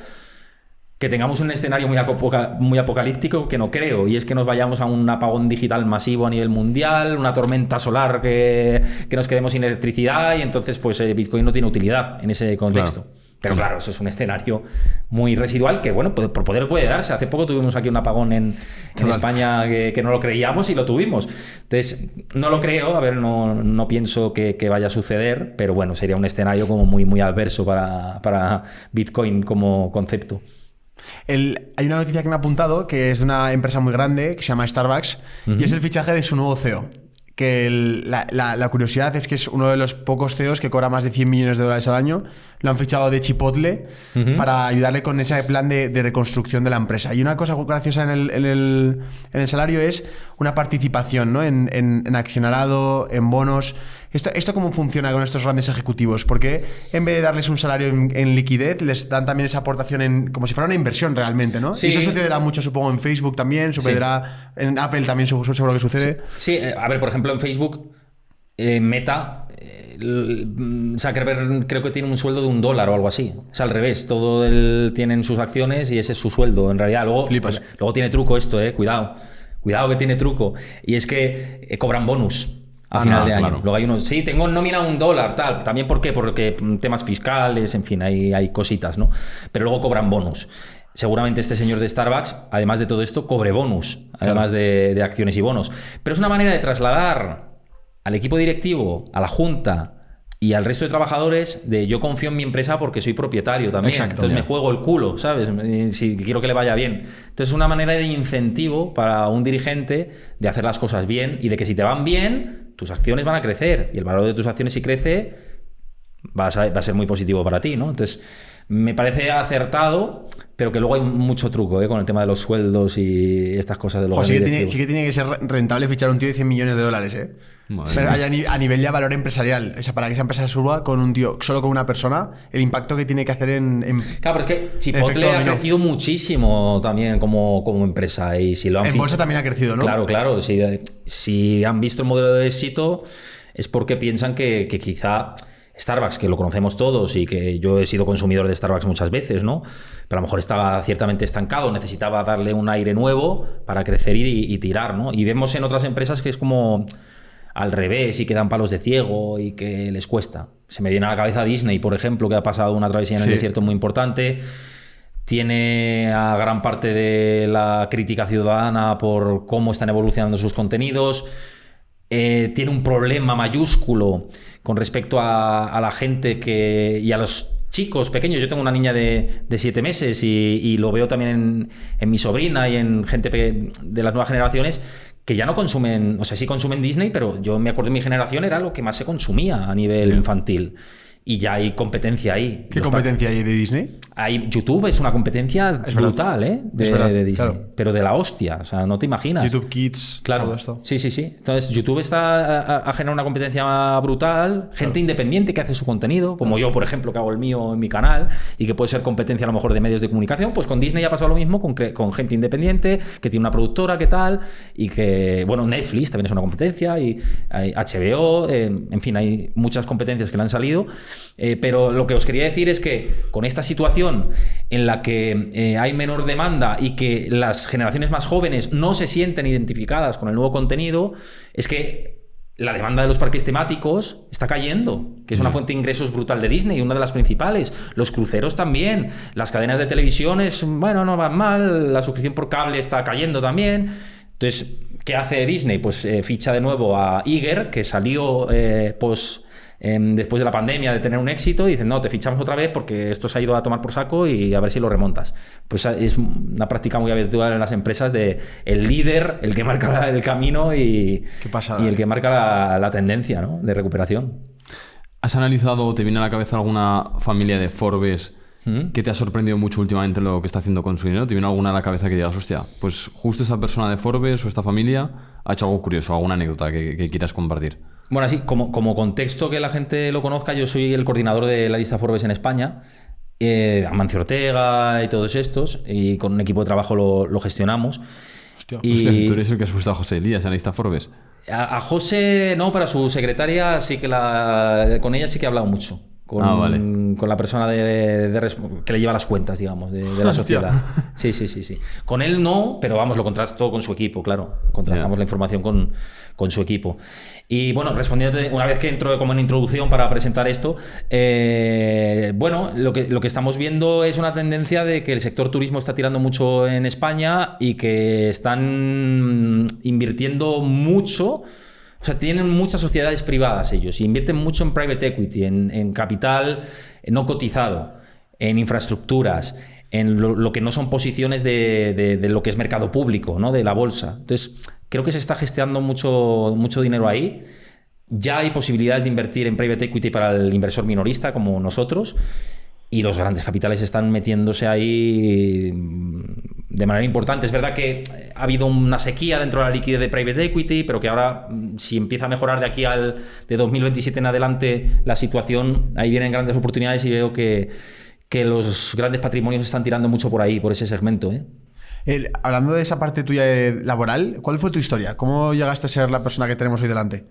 que tengamos un escenario muy apocalíptico que no creo, y es que nos vayamos a un apagón digital masivo a nivel mundial, una tormenta solar que nos quedemos sin electricidad y entonces pues Bitcoin no tiene utilidad en ese contexto. Claro. Pero claro, eso es un escenario muy residual que, bueno, por poder puede darse. Hace poco tuvimos aquí un apagón en España que no lo creíamos y lo tuvimos. Entonces, no lo creo, a ver, no pienso que vaya a suceder, pero bueno, sería un escenario como muy, muy adverso para Bitcoin como concepto. Hay una noticia que me ha apuntado que es de una empresa muy grande que se llama Starbucks y es el fichaje de su nuevo CEO. Que la curiosidad es que es uno de los pocos CEOs que cobra más de $100 millones al año. Lo han fichado de Chipotle para ayudarle con ese plan de reconstrucción de la empresa. Y una cosa graciosa en el salario es una participación, ¿no? en accionariado, en bonos. ¿Esto cómo funciona con estos grandes ejecutivos? Porque en vez de darles un salario en liquidez, les dan también esa aportación como si fuera una inversión realmente, ¿no? Sí. Y eso sucederá mucho, supongo, en Facebook también, sucederá en Apple también, seguro que sucede. Sí, a ver, por ejemplo, en Facebook, Meta, Zuckerberg creo que tiene un sueldo de $1 o algo así. Es al revés, todo él tiene sus acciones y ese es su sueldo. En realidad, luego tiene truco esto, cuidado que tiene truco. Y es que cobran bonus a final de año. Claro. Luego hay unos, sí, tengo nómina $1, tal. También, ¿por qué? Porque temas fiscales, en fin, hay cositas, ¿no? Pero luego cobran bonus. Seguramente este señor de Starbucks, además de todo esto, cobre bonus, además de acciones y bonos. Pero es una manera de trasladar al equipo directivo, a la junta y al resto de trabajadores de yo confío en mi empresa porque soy propietario también. Exacto, entonces me juego el culo, ¿sabes? Si quiero que le vaya bien. Entonces es una manera de incentivo para un dirigente de hacer las cosas bien y de que si te van bien, tus acciones van a crecer y el valor de tus acciones si crece va a ser muy positivo para ti, ¿no? Entonces me parece acertado, pero que luego hay mucho truco con el tema de los sueldos y estas cosas de los sí que tiene que ser rentable fichar a un tío de $100 millones, Pero a nivel de valor empresarial, o sea, para que esa empresa suba con un tío, solo con una persona, el impacto que tiene que hacer en claro, pero es que Chipotle ha crecido muchísimo también como empresa y si lo han en bolsa también ha crecido, ¿no? Claro, si han visto el modelo de éxito es porque piensan que quizá Starbucks, que lo conocemos todos y que yo he sido consumidor de Starbucks muchas veces, ¿no? Pero a lo mejor estaba ciertamente estancado, necesitaba darle un aire nuevo para crecer y tirar, ¿no? Y vemos en otras empresas que es como al revés y que dan palos de ciego y que les cuesta. Se me viene a la cabeza Disney, por ejemplo, que ha pasado una travesía en el desierto muy importante. Tiene a gran parte de la crítica ciudadana por cómo están evolucionando sus contenidos. Tiene un problema mayúsculo con respecto a la gente y a los chicos pequeños. Yo tengo una niña de 7 meses y lo veo también en mi sobrina y en gente de las nuevas generaciones que ya no consumen, o sea, sí consumen Disney, pero yo me acuerdo de mi generación era lo que más se consumía a nivel infantil. Y ya hay competencia ahí. ¿Qué competencia hay de Disney? YouTube es una competencia Es verdad. brutal, ¿eh? Es verdad, de Disney. claro. Pero de la hostia, o sea, no te imaginas. YouTube Kids, Claro, todo esto. sí. Entonces, YouTube está a generar una competencia brutal, gente independiente que hace su contenido, como yo, por ejemplo, que hago el mío en mi canal y que puede ser competencia a lo mejor de medios de comunicación. Pues con Disney ha pasado lo mismo, con gente independiente, que tiene una productora, que tal, y que, bueno, Netflix también es una competencia, y hay HBO, en fin, hay muchas competencias que le han salido. Pero lo que os quería decir es que con esta situación en la que hay menor demanda y que las generaciones más jóvenes no se sienten identificadas con el nuevo contenido, es que la demanda de los parques temáticos está cayendo, que es una fuente de ingresos brutal de Disney, una de las principales. Los cruceros también, las cadenas de televisiones, bueno, no van mal, la suscripción por cable está cayendo también. Entonces, ¿qué hace Disney? Pues ficha de nuevo a Iger, que salió después de la pandemia de tener un éxito, y dicen, no, te fichamos otra vez porque esto se ha ido a tomar por saco y a ver si lo remontas. Pues es una práctica muy habitual en las empresas de el líder, el que marca el camino y el que marca la tendencia, ¿no?, de recuperación. ¿Has analizado o te viene a la cabeza alguna familia de Forbes que te ha sorprendido mucho últimamente lo que está haciendo con su dinero? ¿Te viene alguna a la cabeza que digas, hostia, pues justo esta persona de Forbes o esta familia ha hecho algo curioso, alguna anécdota que quieras compartir? Bueno, así como contexto que la gente lo conozca, yo soy el coordinador de la lista Forbes en España, Amancio Ortega y todos estos, y con un equipo de trabajo lo gestionamos. Hostia. Hostia, tú eres el que has puesto a José Elías en la lista Forbes. A José no, para su secretaria sí que con ella sí que he hablado mucho. Vale. Con la persona que le lleva las cuentas, digamos, de la sociedad. Sí. Con él no, pero vamos, lo contrasto con su equipo, claro. Contrastamos la información con su equipo. Y bueno, respondiendo, una vez que entro como en introducción para presentar esto, bueno, lo que estamos viendo es una tendencia de que el sector turismo está tirando mucho en España y que están invirtiendo mucho. O sea, tienen muchas sociedades privadas ellos y invierten mucho en private equity, en capital no cotizado, en infraestructuras, en lo que no son posiciones de lo que es mercado público, ¿no?, de la bolsa. Entonces, creo que se está gestionando mucho dinero ahí. Ya hay posibilidades de invertir en private equity para el inversor minorista como nosotros, y los grandes capitales están metiéndose ahí de manera importante. Es verdad que ha habido una sequía dentro de la liquidez de private equity, pero que ahora, si empieza a mejorar de aquí de 2027 en adelante la situación, ahí vienen grandes oportunidades y veo que los grandes patrimonios están tirando mucho por ahí, por ese segmento, ¿eh? Hablando de esa parte tuya laboral, ¿cuál fue tu historia? ¿Cómo llegaste a ser la persona que tenemos hoy delante?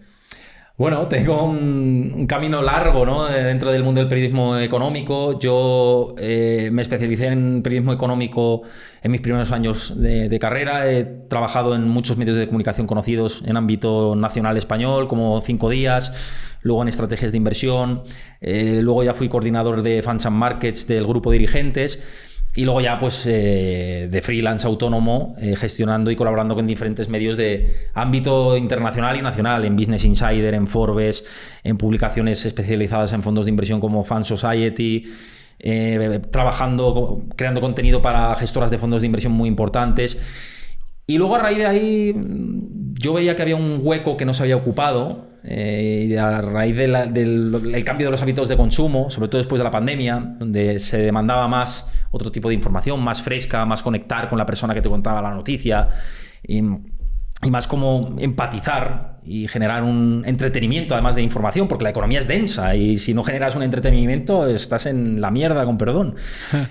Bueno, tengo un camino largo, ¿no?, dentro del mundo del periodismo económico. Yo me especialicé en periodismo económico en mis primeros años de carrera. He trabajado en muchos medios de comunicación conocidos en ámbito nacional español, como 5 Días, luego en estrategias de inversión. Luego ya fui coordinador de Funds and Markets del grupo Dirigentes. Y luego ya pues de freelance autónomo, gestionando y colaborando con diferentes medios de ámbito internacional y nacional, en Business Insider, en Forbes, en publicaciones especializadas en fondos de inversión como Fan Society, trabajando, creando contenido para gestoras de fondos de inversión muy importantes. Y luego a raíz de ahí yo veía que había un hueco que no se había ocupado, y a raíz del cambio de los hábitos de consumo, sobre todo después de la pandemia, donde se demandaba más otro tipo de información, más fresca, más conectar con la persona que te contaba la noticia, y más como empatizar y generar un entretenimiento además de información, porque la economía es densa y si no generas un entretenimiento estás en la mierda, con perdón.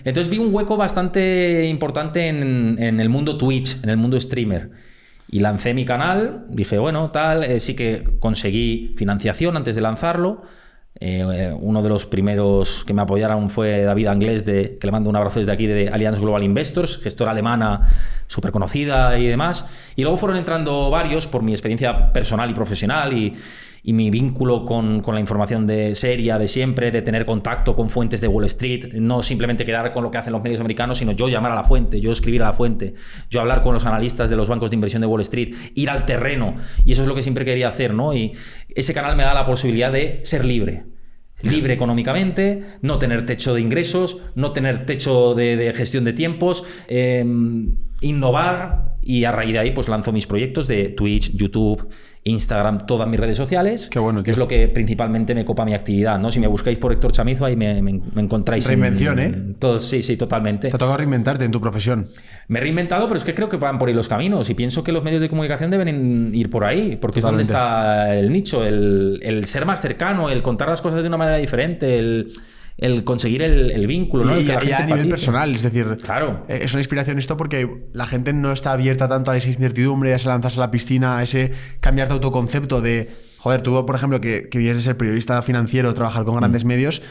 Entonces vi un hueco bastante importante en el mundo Twitch, en el mundo streamer, y lancé mi canal. Dije, bueno, sí que conseguí financiación antes de lanzarlo. Uno de los primeros que me apoyaron fue David Anglés, que le mando un abrazo desde aquí, de Allianz Global Investors, gestora alemana súper conocida y demás. Y luego fueron entrando varios por mi experiencia personal y profesional y mi vínculo con la información seria de siempre, de tener contacto con fuentes de Wall Street, no simplemente quedar con lo que hacen los medios americanos, sino yo llamar a la fuente, yo escribir a la fuente, yo hablar con los analistas de los bancos de inversión de Wall Street, ir al terreno, y eso es lo que siempre quería hacer, ¿no? Y ese canal me da la posibilidad de ser libre económicamente, no tener techo de ingresos, no tener techo de gestión de tiempos, innovar y a raíz de ahí pues lanzo mis proyectos de Twitch, YouTube, Instagram, todas mis redes sociales. Qué bueno, que tío. es lo que principalmente me copa mi actividad, ¿no? Si me buscáis por Héctor Chamizo, ahí me encontráis. Reinvención, Sí, totalmente. Te ha tocado reinventarte en tu profesión. Me he reinventado, pero es que creo que van por ahí los caminos y pienso que los medios de comunicación deben ir por ahí, porque Totalmente. es donde está el nicho, el ser más cercano, el contar las cosas de una manera diferente, el conseguir el vínculo, ¿no? El Y que la ya a gente nivel empatice. personal, es decir, Claro. es una inspiración esto porque la gente no está abierta tanto a esa incertidumbre, a ese lanzarse a la piscina, a ese cambiar de autoconcepto de, joder, tú, por ejemplo, que vienes de ser periodista financiero, trabajar con grandes medios,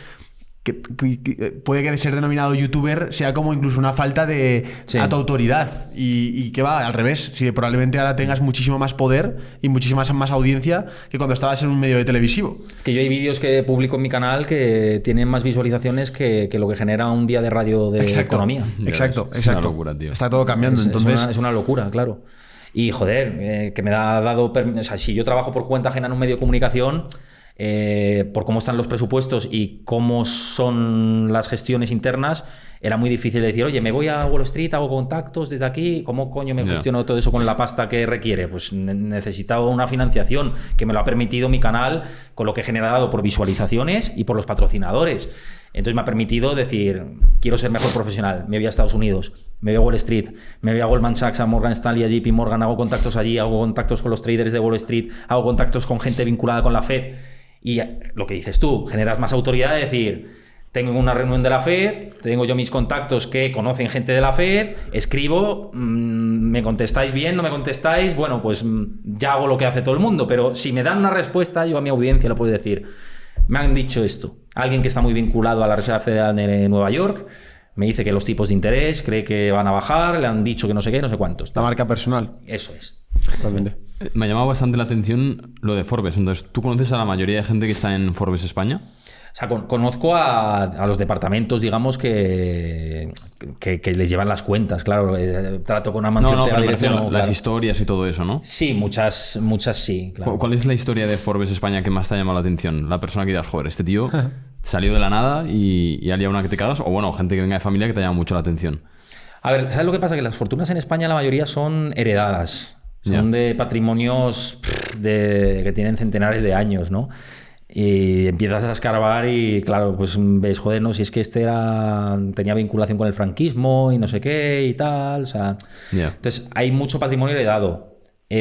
que puede que de ser denominado youtuber sea como incluso una falta de Sí. a tu autoridad y que va al revés, si probablemente ahora tengas muchísimo más poder y muchísima más audiencia que cuando estabas en un medio de televisivo. Que yo hay vídeos que publico en mi canal que tienen más visualizaciones que lo que genera un día de radio de economía. Exacto, Es una exacto. locura, tío. Está todo cambiando, entonces... Es una locura, claro. Y joder, que me ha dado... O sea, si yo trabajo por cuenta ajena en un medio de comunicación, por cómo están los presupuestos y cómo son las gestiones internas, era muy difícil decir, oye, me voy a Wall Street, hago contactos desde aquí, ¿cómo coño me Ya. gestiono todo eso con la pasta que requiere? Pues necesitaba una financiación que me lo ha permitido mi canal con lo que he generado por visualizaciones y por los patrocinadores. Entonces me ha permitido decir, quiero ser mejor profesional, me voy a Estados Unidos, me voy a Wall Street, me voy a Goldman Sachs, a Morgan Stanley, a JP Morgan, hago contactos allí, hago contactos con los traders de Wall Street, hago contactos con gente vinculada con la Fed. Y lo que dices tú, generas más autoridad de decir, tengo una reunión de la Fed, tengo yo mis contactos que conocen gente de la Fed, escribo, me contestáis bien, no me contestáis, bueno, pues ya hago lo que hace todo el mundo, pero si me dan una respuesta, yo a mi audiencia le puedo decir, me han dicho esto, alguien que está muy vinculado a la Reserva Federal de Nueva York, me dice que los tipos de interés cree que van a bajar, le han dicho que no sé qué, no sé cuántos. La marca personal. Eso es. Totalmente. Me ha llamado bastante la atención lo de Forbes. Entonces, ¿tú conoces a la mayoría de gente que está en Forbes España? O sea, conozco a los departamentos, digamos, que les llevan las cuentas, claro. Trato con Amancio Ortega pero me directo, refiero a no, las claro. historias y todo eso, ¿no? Sí, muchas sí, claro. ¿Cuál es la historia de Forbes España que más te ha llamado la atención? La persona que digas, joder, este tío salió de la nada y ha liado una que te cagas. O bueno, gente que venga de familia que te llama mucho la atención. A ver, ¿sabes lo que pasa? Que las fortunas en España la mayoría son heredadas. Son Ya. de patrimonios que tienen centenares de años, ¿no? Y empiezas a escarbar y, claro, pues ves, joder, no, si es que tenía vinculación con el franquismo y no sé qué y tal, o sea... Ya. Entonces, hay mucho patrimonio heredado.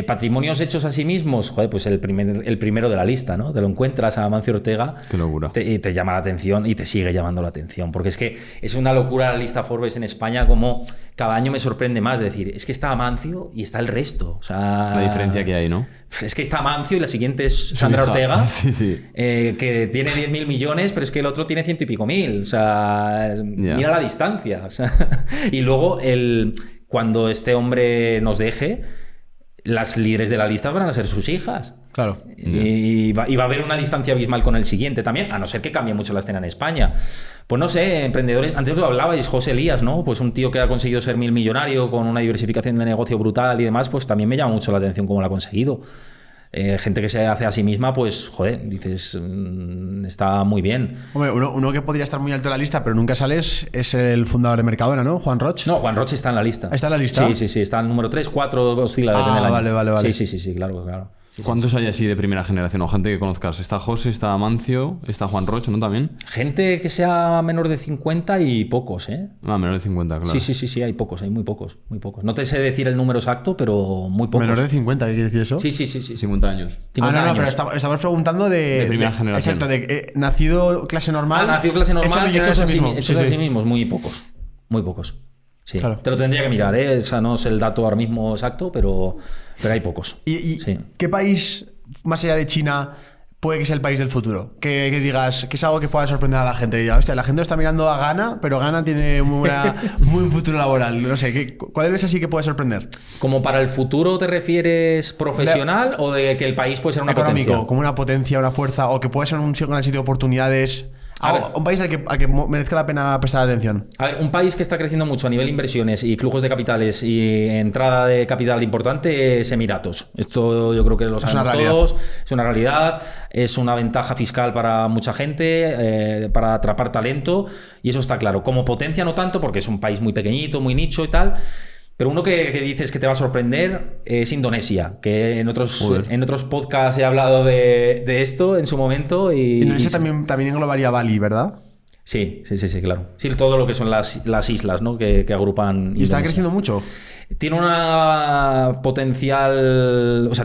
Patrimonios hechos a sí mismos, joder, pues el primero de la lista, ¿no? Te lo encuentras a Amancio Ortega Qué locura. y te llama la atención y te sigue llamando la atención. Porque es que es una locura la lista Forbes en España, como cada año me sorprende más. Decir, es que está Amancio y está el resto. O sea, La diferencia que hay, ¿no? es que está Amancio y la siguiente es Sandra hija. Ortega, Sí, sí. que tiene 10.000 millones, pero es que el otro tiene 100 y pico mil. O sea, mira la distancia. O sea, y luego, cuando este hombre nos deje, las líderes de la lista van a ser sus hijas. Claro. Y va a haber una distancia abismal con el siguiente también, a no ser que cambie mucho la escena en España. Pues no sé, emprendedores, antes lo hablabais, José Elías, ¿no? Pues un tío que ha conseguido ser millonario con una diversificación de negocio brutal y demás, pues también me llama mucho la atención cómo lo ha conseguido. Gente que se hace a sí misma, pues, joder, dices, está muy bien. Hombre, uno que podría estar muy alto en la lista, pero nunca sales, es el fundador de Mercadona, ¿no? Juan Roch. No, Juan Roche está en la lista. ¿Está en la lista? Sí, está en el número 3, 4, oscila, depende del año. Vale. Sí, claro. Sí, ¿Cuántos hay así de primera generación o gente que conozcas? Está José, está Amancio, está Juan Roche, ¿no? También. Gente que sea menor de 50 y pocos, ¿eh? Ah, menor de 50, claro. Sí, hay pocos, hay muy pocos. No te sé decir el número exacto, pero muy pocos. Menor de 50, ¿qué quiere decir eso? Sí. 50 años. 50 no, años. pero estamos preguntando de primera generación. Exacto, de nacido clase normal. Nacido clase normal, hechos a sí mismo. mismos, muy pocos. Muy pocos. Sí. Claro. Te lo tendría que mirar, ¿eh? O sea, no sé el dato ahora mismo exacto, pero hay pocos. ¿Y Sí. qué país, más allá de China, puede que sea el país del futuro? Que digas, que es algo que pueda sorprender a la gente. Y diga, hostia, la gente está mirando a Ghana, pero Ghana tiene muy buen futuro laboral. No sé, ¿cuál ves así que puede sorprender? ¿Como para el futuro te refieres profesional o de que el país puede ser una Económico, potencia? como una potencia, una fuerza, o que puede ser un gran sitio de oportunidades. A ver. Un país al que merezca la pena prestar atención. A ver, un país que está creciendo mucho a nivel de inversiones y flujos de capitales y entrada de capital importante es Emiratos. Esto yo creo que lo sabemos todos. Es una realidad, es una ventaja fiscal para mucha gente, para atrapar talento y eso está claro. Como potencia no tanto porque es un país muy pequeñito, muy nicho y tal, Pero uno que dices que te va a sorprender es Indonesia, que en otros podcasts he hablado de esto en su momento. Indonesia también englobaría Bali, ¿verdad? Sí, claro. Sí, todo lo que son las islas, ¿no? que agrupan. ¿Y está Indonesia. creciendo mucho? Tiene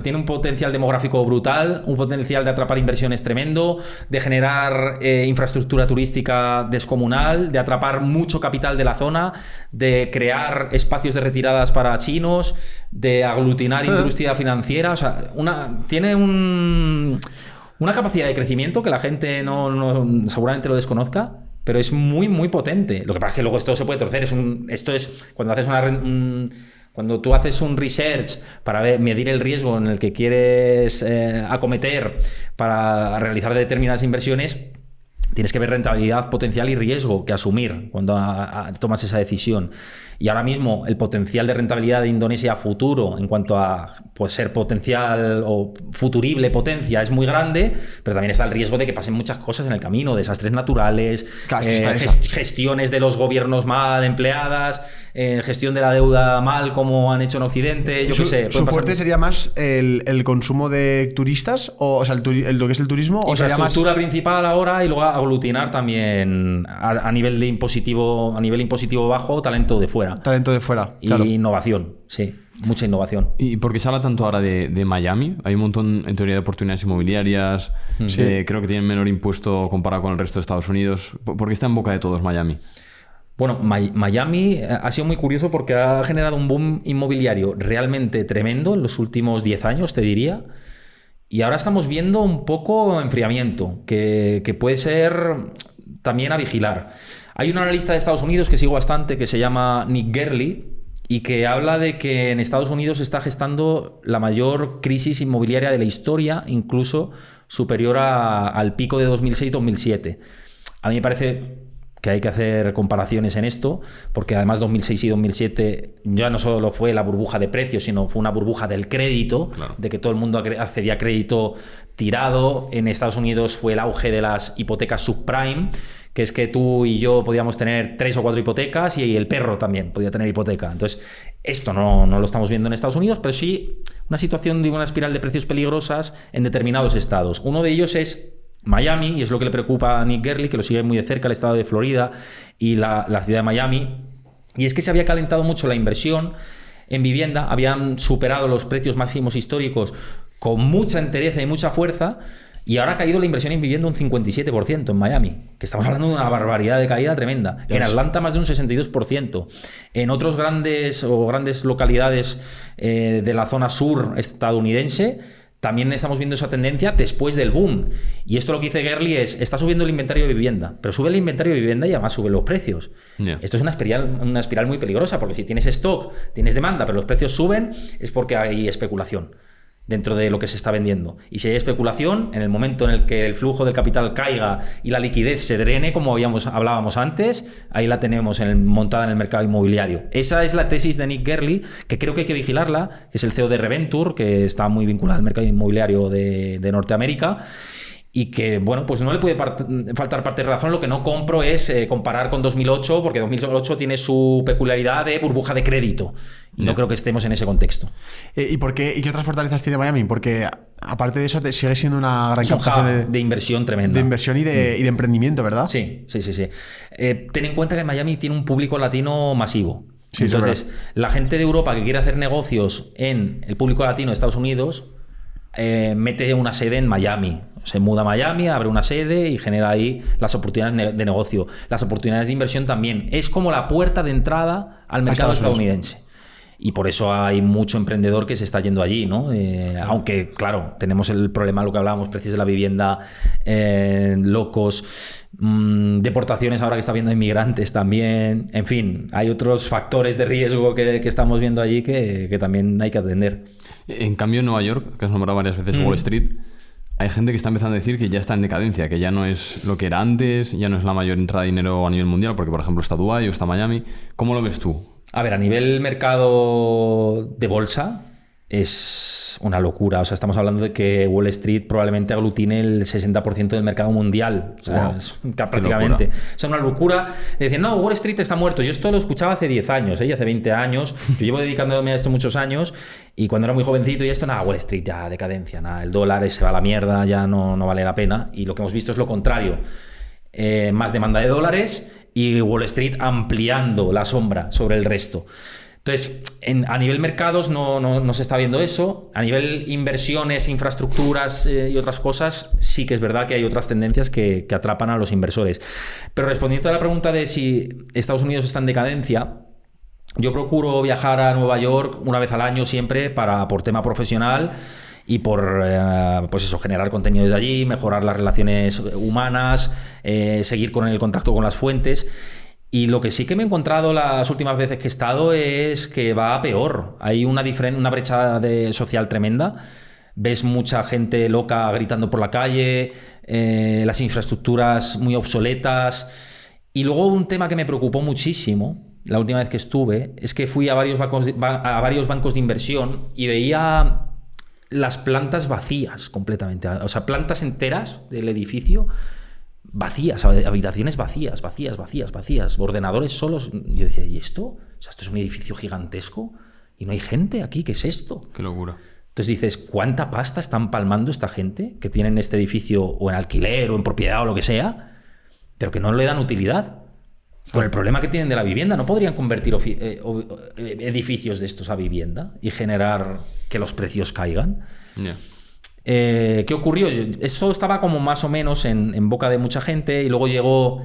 tiene un potencial demográfico brutal, un potencial de atrapar inversiones tremendo, de generar infraestructura turística descomunal, de atrapar mucho capital de la zona, de crear espacios de retiradas para chinos, de aglutinar industria financiera. O sea, tiene una capacidad de crecimiento que la gente no seguramente lo desconozca, pero es muy, muy potente. Lo que pasa es que luego esto se puede torcer. Esto es cuando haces cuando tú haces un research para medir el riesgo en el que quieres acometer para realizar determinadas inversiones, tienes que ver rentabilidad potencial y riesgo que asumir cuando tomas esa decisión. Y ahora mismo el potencial de rentabilidad de Indonesia a futuro en cuanto a ser potencial o futurible potencia es muy grande, pero también está el riesgo de que pasen muchas cosas en el camino, desastres naturales, gestiones de los gobiernos mal empleadas, gestión de la deuda mal como han hecho en Occidente, yo qué sé. ¿Su fuerte sería más el consumo de turistas? O sea, lo que es el turismo. ¿O sería más infraestructura principal ahora y luego aglutinar también a nivel impositivo bajo talento de fuera. Talento de fuera, y claro. innovación, sí, mucha innovación. ¿Y por qué se habla tanto ahora de Miami? Hay un montón, en teoría, de oportunidades inmobiliarias. Creo que tienen menor impuesto comparado con el resto de Estados Unidos. ¿Por qué está en boca de todos Miami? Bueno, Miami ha sido muy curioso porque ha generado un boom inmobiliario realmente tremendo en los últimos 10 años, te diría. Y ahora estamos viendo un poco enfriamiento, que puede ser también a vigilar. Hay un analista de Estados Unidos que sigo bastante, que se llama Nick Gerli, y que habla de que en Estados Unidos se está gestando la mayor crisis inmobiliaria de la historia, incluso superior al pico de 2006-2007. A mí me parece que hay que hacer comparaciones en esto, porque además 2006 y 2007 ya no solo fue la burbuja de precios, sino fue una burbuja del crédito, claro, de que todo el mundo accedía a crédito tirado. En Estados Unidos fue el auge de las hipotecas subprime, que es que tú y yo podíamos tener 3 o 4 hipotecas y el perro también podía tener hipoteca. Entonces, esto no lo estamos viendo en Estados Unidos, pero sí una situación de una espiral de precios peligrosas en determinados estados. Uno de ellos es Miami, y es lo que le preocupa a Nick Gerli, que lo sigue muy de cerca, el estado de Florida y la ciudad de Miami. Y es que se había calentado mucho la inversión en vivienda, habían superado los precios máximos históricos con mucha entereza y mucha fuerza, y ahora ha caído la inversión en vivienda un 57% en Miami, que estamos hablando de una barbaridad de caída tremenda. En Atlanta más de un 62%. En otros grandes localidades de la zona sur estadounidense también estamos viendo esa tendencia después del boom. Y esto lo que dice Gerli está subiendo el inventario de vivienda, pero sube el inventario de vivienda y además suben los precios. Yeah. Esto es una espiral muy peligrosa, porque si tienes stock, tienes demanda, pero los precios suben, es porque hay especulación dentro de lo que se está vendiendo. Y si hay especulación, en el momento en el que el flujo del capital caiga y la liquidez se drene, como hablábamos antes, ahí la tenemos montada en el mercado inmobiliario. Esa es la tesis de Nick Gerli, que creo que hay que vigilarla, que es el CEO de Reventure, que está muy vinculado al mercado inmobiliario de Norteamérica. Y que, bueno, pues no le puede faltar parte de razón. Lo que no compro es comparar con 2008, porque 2008 tiene su peculiaridad de burbuja de crédito. Y no creo que estemos en ese contexto. ¿Y qué otras fortalezas tiene Miami? Porque, aparte de eso, sigue siendo una gran capacidad de inversión tremenda. De inversión y de emprendimiento, ¿verdad? Sí. Ten en cuenta que Miami tiene un público latino masivo. Sí, entonces, la gente de Europa que quiere hacer negocios en el público latino de Estados Unidos mete una sede en Miami. Se muda a Miami, abre una sede y genera ahí las oportunidades de negocio. Las oportunidades de inversión también. Es como la puerta de entrada al mercado estadounidense. Y por eso hay mucho emprendedor que se está yendo allí, ¿no? Aunque, claro, tenemos el problema, lo que hablábamos, precios de la vivienda locos, deportaciones ahora que está viendo inmigrantes también. En fin, hay otros factores de riesgo que estamos viendo allí que también hay que atender. En cambio, en Nueva York, que has nombrado varias veces Wall Street, hay gente que está empezando a decir que ya está en decadencia, que ya no es lo que era antes, ya no es la mayor entrada de dinero a nivel mundial, porque, por ejemplo, está Dubái o está Miami. ¿Cómo lo ves tú? A ver, a nivel mercado de bolsa, es una locura. O sea, estamos hablando de que Wall Street probablemente aglutine el 60% del mercado mundial. O sea, Wow. es prácticamente. O sea, una locura. Decir, no, Wall Street está muerto. Yo esto lo escuchaba hace 10 años, y hace 20 años. Yo llevo dedicándome a esto muchos años, y cuando era muy jovencito y esto, nada, Wall Street ya decadencia, nada, el dólar se va a la mierda, ya no vale la pena. Y lo que hemos visto es lo contrario. Más demanda de dólares y Wall Streat ampliando la sombra sobre el resto. Entonces, a nivel mercados no se está viendo eso. A nivel inversiones, infraestructuras y otras cosas, sí que es verdad que hay otras tendencias que atrapan a los inversores. Pero respondiendo a la pregunta de si Estados Unidos está en decadencia, yo procuro viajar a Nueva York una vez al año siempre por tema profesional y por pues eso, generar contenido desde allí, mejorar las relaciones humanas, seguir con el contacto con las fuentes. Y lo que sí que me he encontrado las últimas veces que he estado es que va a peor. Hay una brecha social tremenda. Ves mucha gente loca gritando por la calle, las infraestructuras muy obsoletas. Y luego un tema que me preocupó muchísimo la última vez que estuve es que fui a varios bancos de inversión y veía las plantas vacías completamente. O sea, plantas enteras del edificio vacías, habitaciones vacías, ordenadores solos. Yo decía, ¿y esto? O sea, esto es un edificio gigantesco y no hay gente aquí, ¿qué es esto? Qué locura. Entonces dices, ¿cuánta pasta están palmando esta gente que tienen este edificio o en alquiler o en propiedad o lo que sea, pero que no le dan utilidad? Con el problema que tienen de la vivienda, ¿no podrían convertir edificios de estos a vivienda y generar que los precios caigan? Yeah. ¿Qué ocurrió? Eso estaba como más o menos en boca de mucha gente, y luego llegó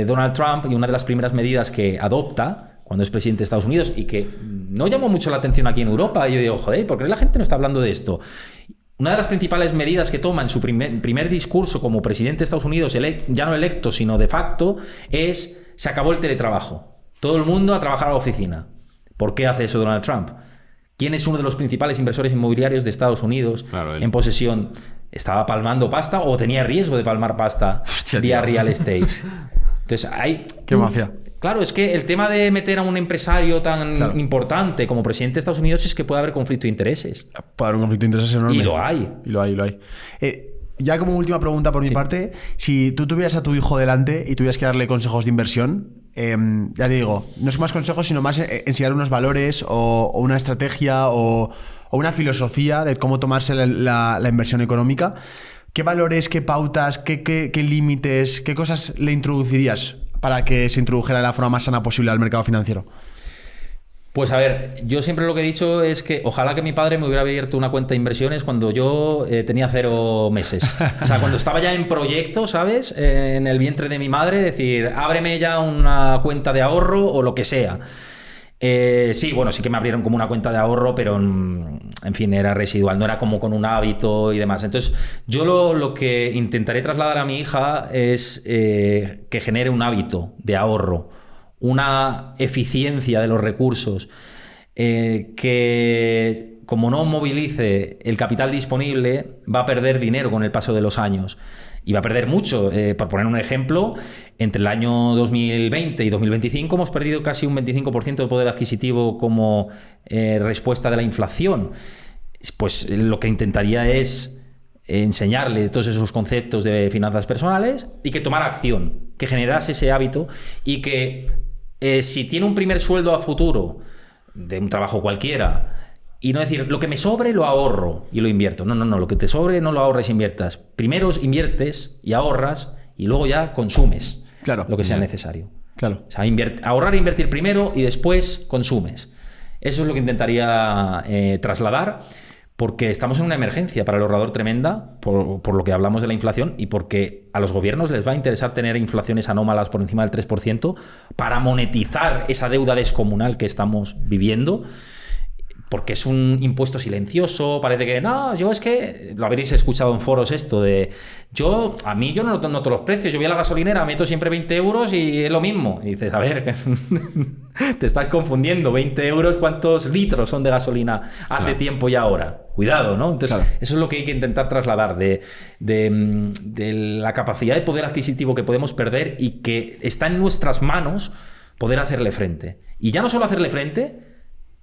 Donald Trump, y una de las primeras medidas que adopta cuando es presidente de Estados Unidos y que no llamó mucho la atención aquí en Europa, y yo digo, joder, ¿por qué la gente no está hablando de esto? Una de las principales medidas que toma en su primer discurso como presidente de Estados Unidos, ya no electo, sino de facto, es: se acabó el teletrabajo. Todo el mundo a trabajar a la oficina. ¿Por qué hace eso Donald Trump? ¿Quién es uno de los principales inversores inmobiliarios de Estados Unidos? Claro, él. En posesión? ¿Estaba palmando pasta o tenía riesgo de palmar pasta vía real estate? Entonces, hay... Qué mafia. Claro, es que el tema de meter a un empresario tan importante como presidente de Estados Unidos es que puede haber conflicto de intereses. Puede haber un conflicto de intereses enorme. Y lo hay. Y lo hay. Ya como última pregunta por mi parte, si tú tuvieras a tu hijo delante y tuvieras que darle consejos de inversión, ya te digo, no es más consejos, sino más enseñar unos valores o una estrategia o una filosofía de cómo tomarse la inversión económica, ¿qué valores, qué pautas, qué límites, qué cosas le introducirías para que se introdujera de la forma más sana posible al mercado financiero? Pues a ver, yo siempre lo que he dicho es que ojalá que mi padre me hubiera abierto una cuenta de inversiones cuando yo tenía 0 meses. O sea, cuando estaba ya en proyecto, ¿sabes? En el vientre de mi madre, decir, ábreme ya una cuenta de ahorro o lo que sea. Sí, bueno, sí que me abrieron como una cuenta de ahorro, pero en fin, era residual, no era como con un hábito y demás. Entonces, yo lo que intentaré trasladar a mi hija es que genere un hábito de ahorro, una eficiencia de los recursos, que como no movilice el capital disponible, va a perder dinero con el paso de los años. Y va a perder mucho. Por poner un ejemplo, entre el año 2020 y 2025 hemos perdido casi un 25% de poder adquisitivo como respuesta de la inflación. Pues lo que intentaría es enseñarle todos esos conceptos de finanzas personales y que tomara acción, que generase ese hábito, y que si tiene un primer sueldo a futuro de un trabajo cualquiera, y no decir, lo que me sobre lo ahorro y lo invierto. No, lo que te sobre no lo ahorres e inviertas. Primero inviertes y ahorras y luego ya consumes lo que sea necesario. Claro. O sea, ahorrar e invertir primero y después consumes. Eso es lo que intentaría trasladar, porque estamos en una emergencia para el ahorrador tremenda, por lo que hablamos de la inflación, y porque a los gobiernos les va a interesar tener inflaciones anómalas por encima del 3% para monetizar esa deuda descomunal que estamos viviendo. Porque es un impuesto silencioso, parece que no, yo es que, lo habréis escuchado en foros esto de, a mí yo no noto los precios, yo voy a la gasolinera, meto siempre 20 euros y es lo mismo. Y dices, a ver, te estás confundiendo, 20 euros, ¿cuántos litros son de gasolina hace tiempo y ahora? Cuidado, ¿no? Entonces, eso es lo que hay que intentar trasladar de la capacidad de poder adquisitivo que podemos perder y que está en nuestras manos poder hacerle frente. Y ya no solo hacerle frente,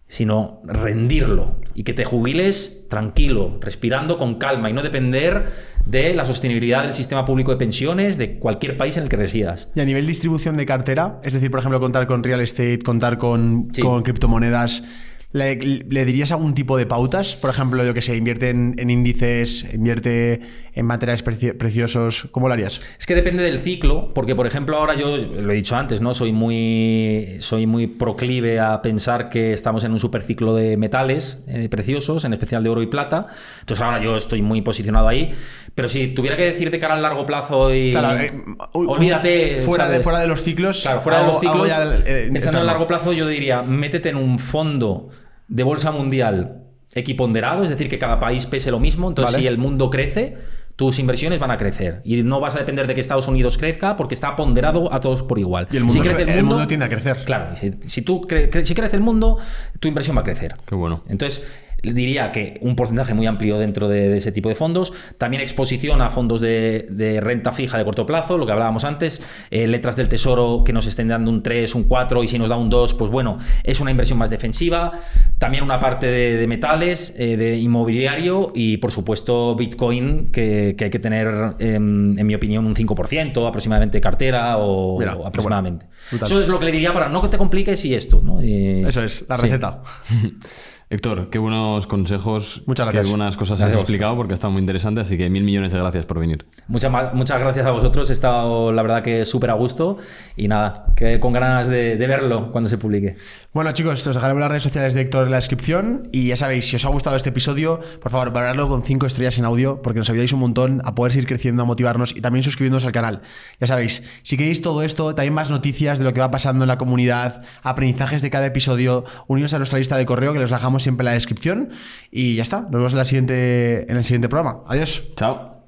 sino rendirlo y que te jubiles tranquilo, respirando con calma y no depender de la sostenibilidad del sistema público de pensiones de cualquier país en el que residas. Y a nivel distribución de cartera, es decir, por ejemplo, contar con real estate, contar con criptomonedas, ¿le dirías algún tipo de pautas? Por ejemplo, yo que sé, invierte en índices, invierte en materiales preciosos. ¿Cómo lo harías? Es que depende del ciclo, porque por ejemplo ahora yo, lo he dicho antes, ¿no? Soy muy proclive a pensar que estamos en un superciclo de metales preciosos, en especial de oro y plata. Entonces ahora yo estoy muy posicionado ahí. Pero si tuviera que decir de cara al largo plazo y... Claro, olvídate... Fuera de los ciclos. Claro, fuera de los ciclos, pensando eterno. en largo plazo, yo diría, métete en un fondo de bolsa mundial equiponderado, es decir, que cada país pese lo mismo. Entonces, si el mundo crece, tus inversiones van a crecer. Y no vas a depender de que Estados Unidos crezca porque está ponderado a todos por igual. Y el mundo, el mundo tiende a crecer. Claro, si crece el mundo, tu inversión va a crecer. Qué bueno. Entonces, diría que un porcentaje muy amplio dentro de ese tipo de fondos. También exposición a fondos de renta fija de corto plazo, lo que hablábamos antes. Letras del tesoro que nos estén dando un 3, un 4 y si nos da un 2, pues bueno, es una inversión más defensiva. También una parte de metales, de inmobiliario y por supuesto Bitcoin que hay que tener, en mi opinión, un 5% aproximadamente de cartera o aproximadamente. Bueno. Eso es lo que le diría para no que te compliques y esto, ¿no? Eso es, la receta. Héctor, qué buenos consejos, muchas gracias. Qué buenas cosas has explicado porque ha estado muy interesante, así que 1000 millones de gracias por venir. Muchas gracias a vosotros, he estado la verdad que súper a gusto y nada, que con ganas de verlo cuando se publique. Bueno chicos, os dejaremos las redes sociales de Héctor en la descripción y ya sabéis, si os ha gustado este episodio, por favor, valorarlo con 5 estrellas en audio porque nos ayudáis un montón a poder seguir creciendo, a motivarnos y también suscribiéndonos al canal. Ya sabéis, si queréis todo esto, también más noticias de lo que va pasando en la comunidad, aprendizajes de cada episodio, uniros a nuestra lista de correo que los dejamos siempre en la descripción y ya está, nos vemos en el siguiente programa. Adiós. Chao.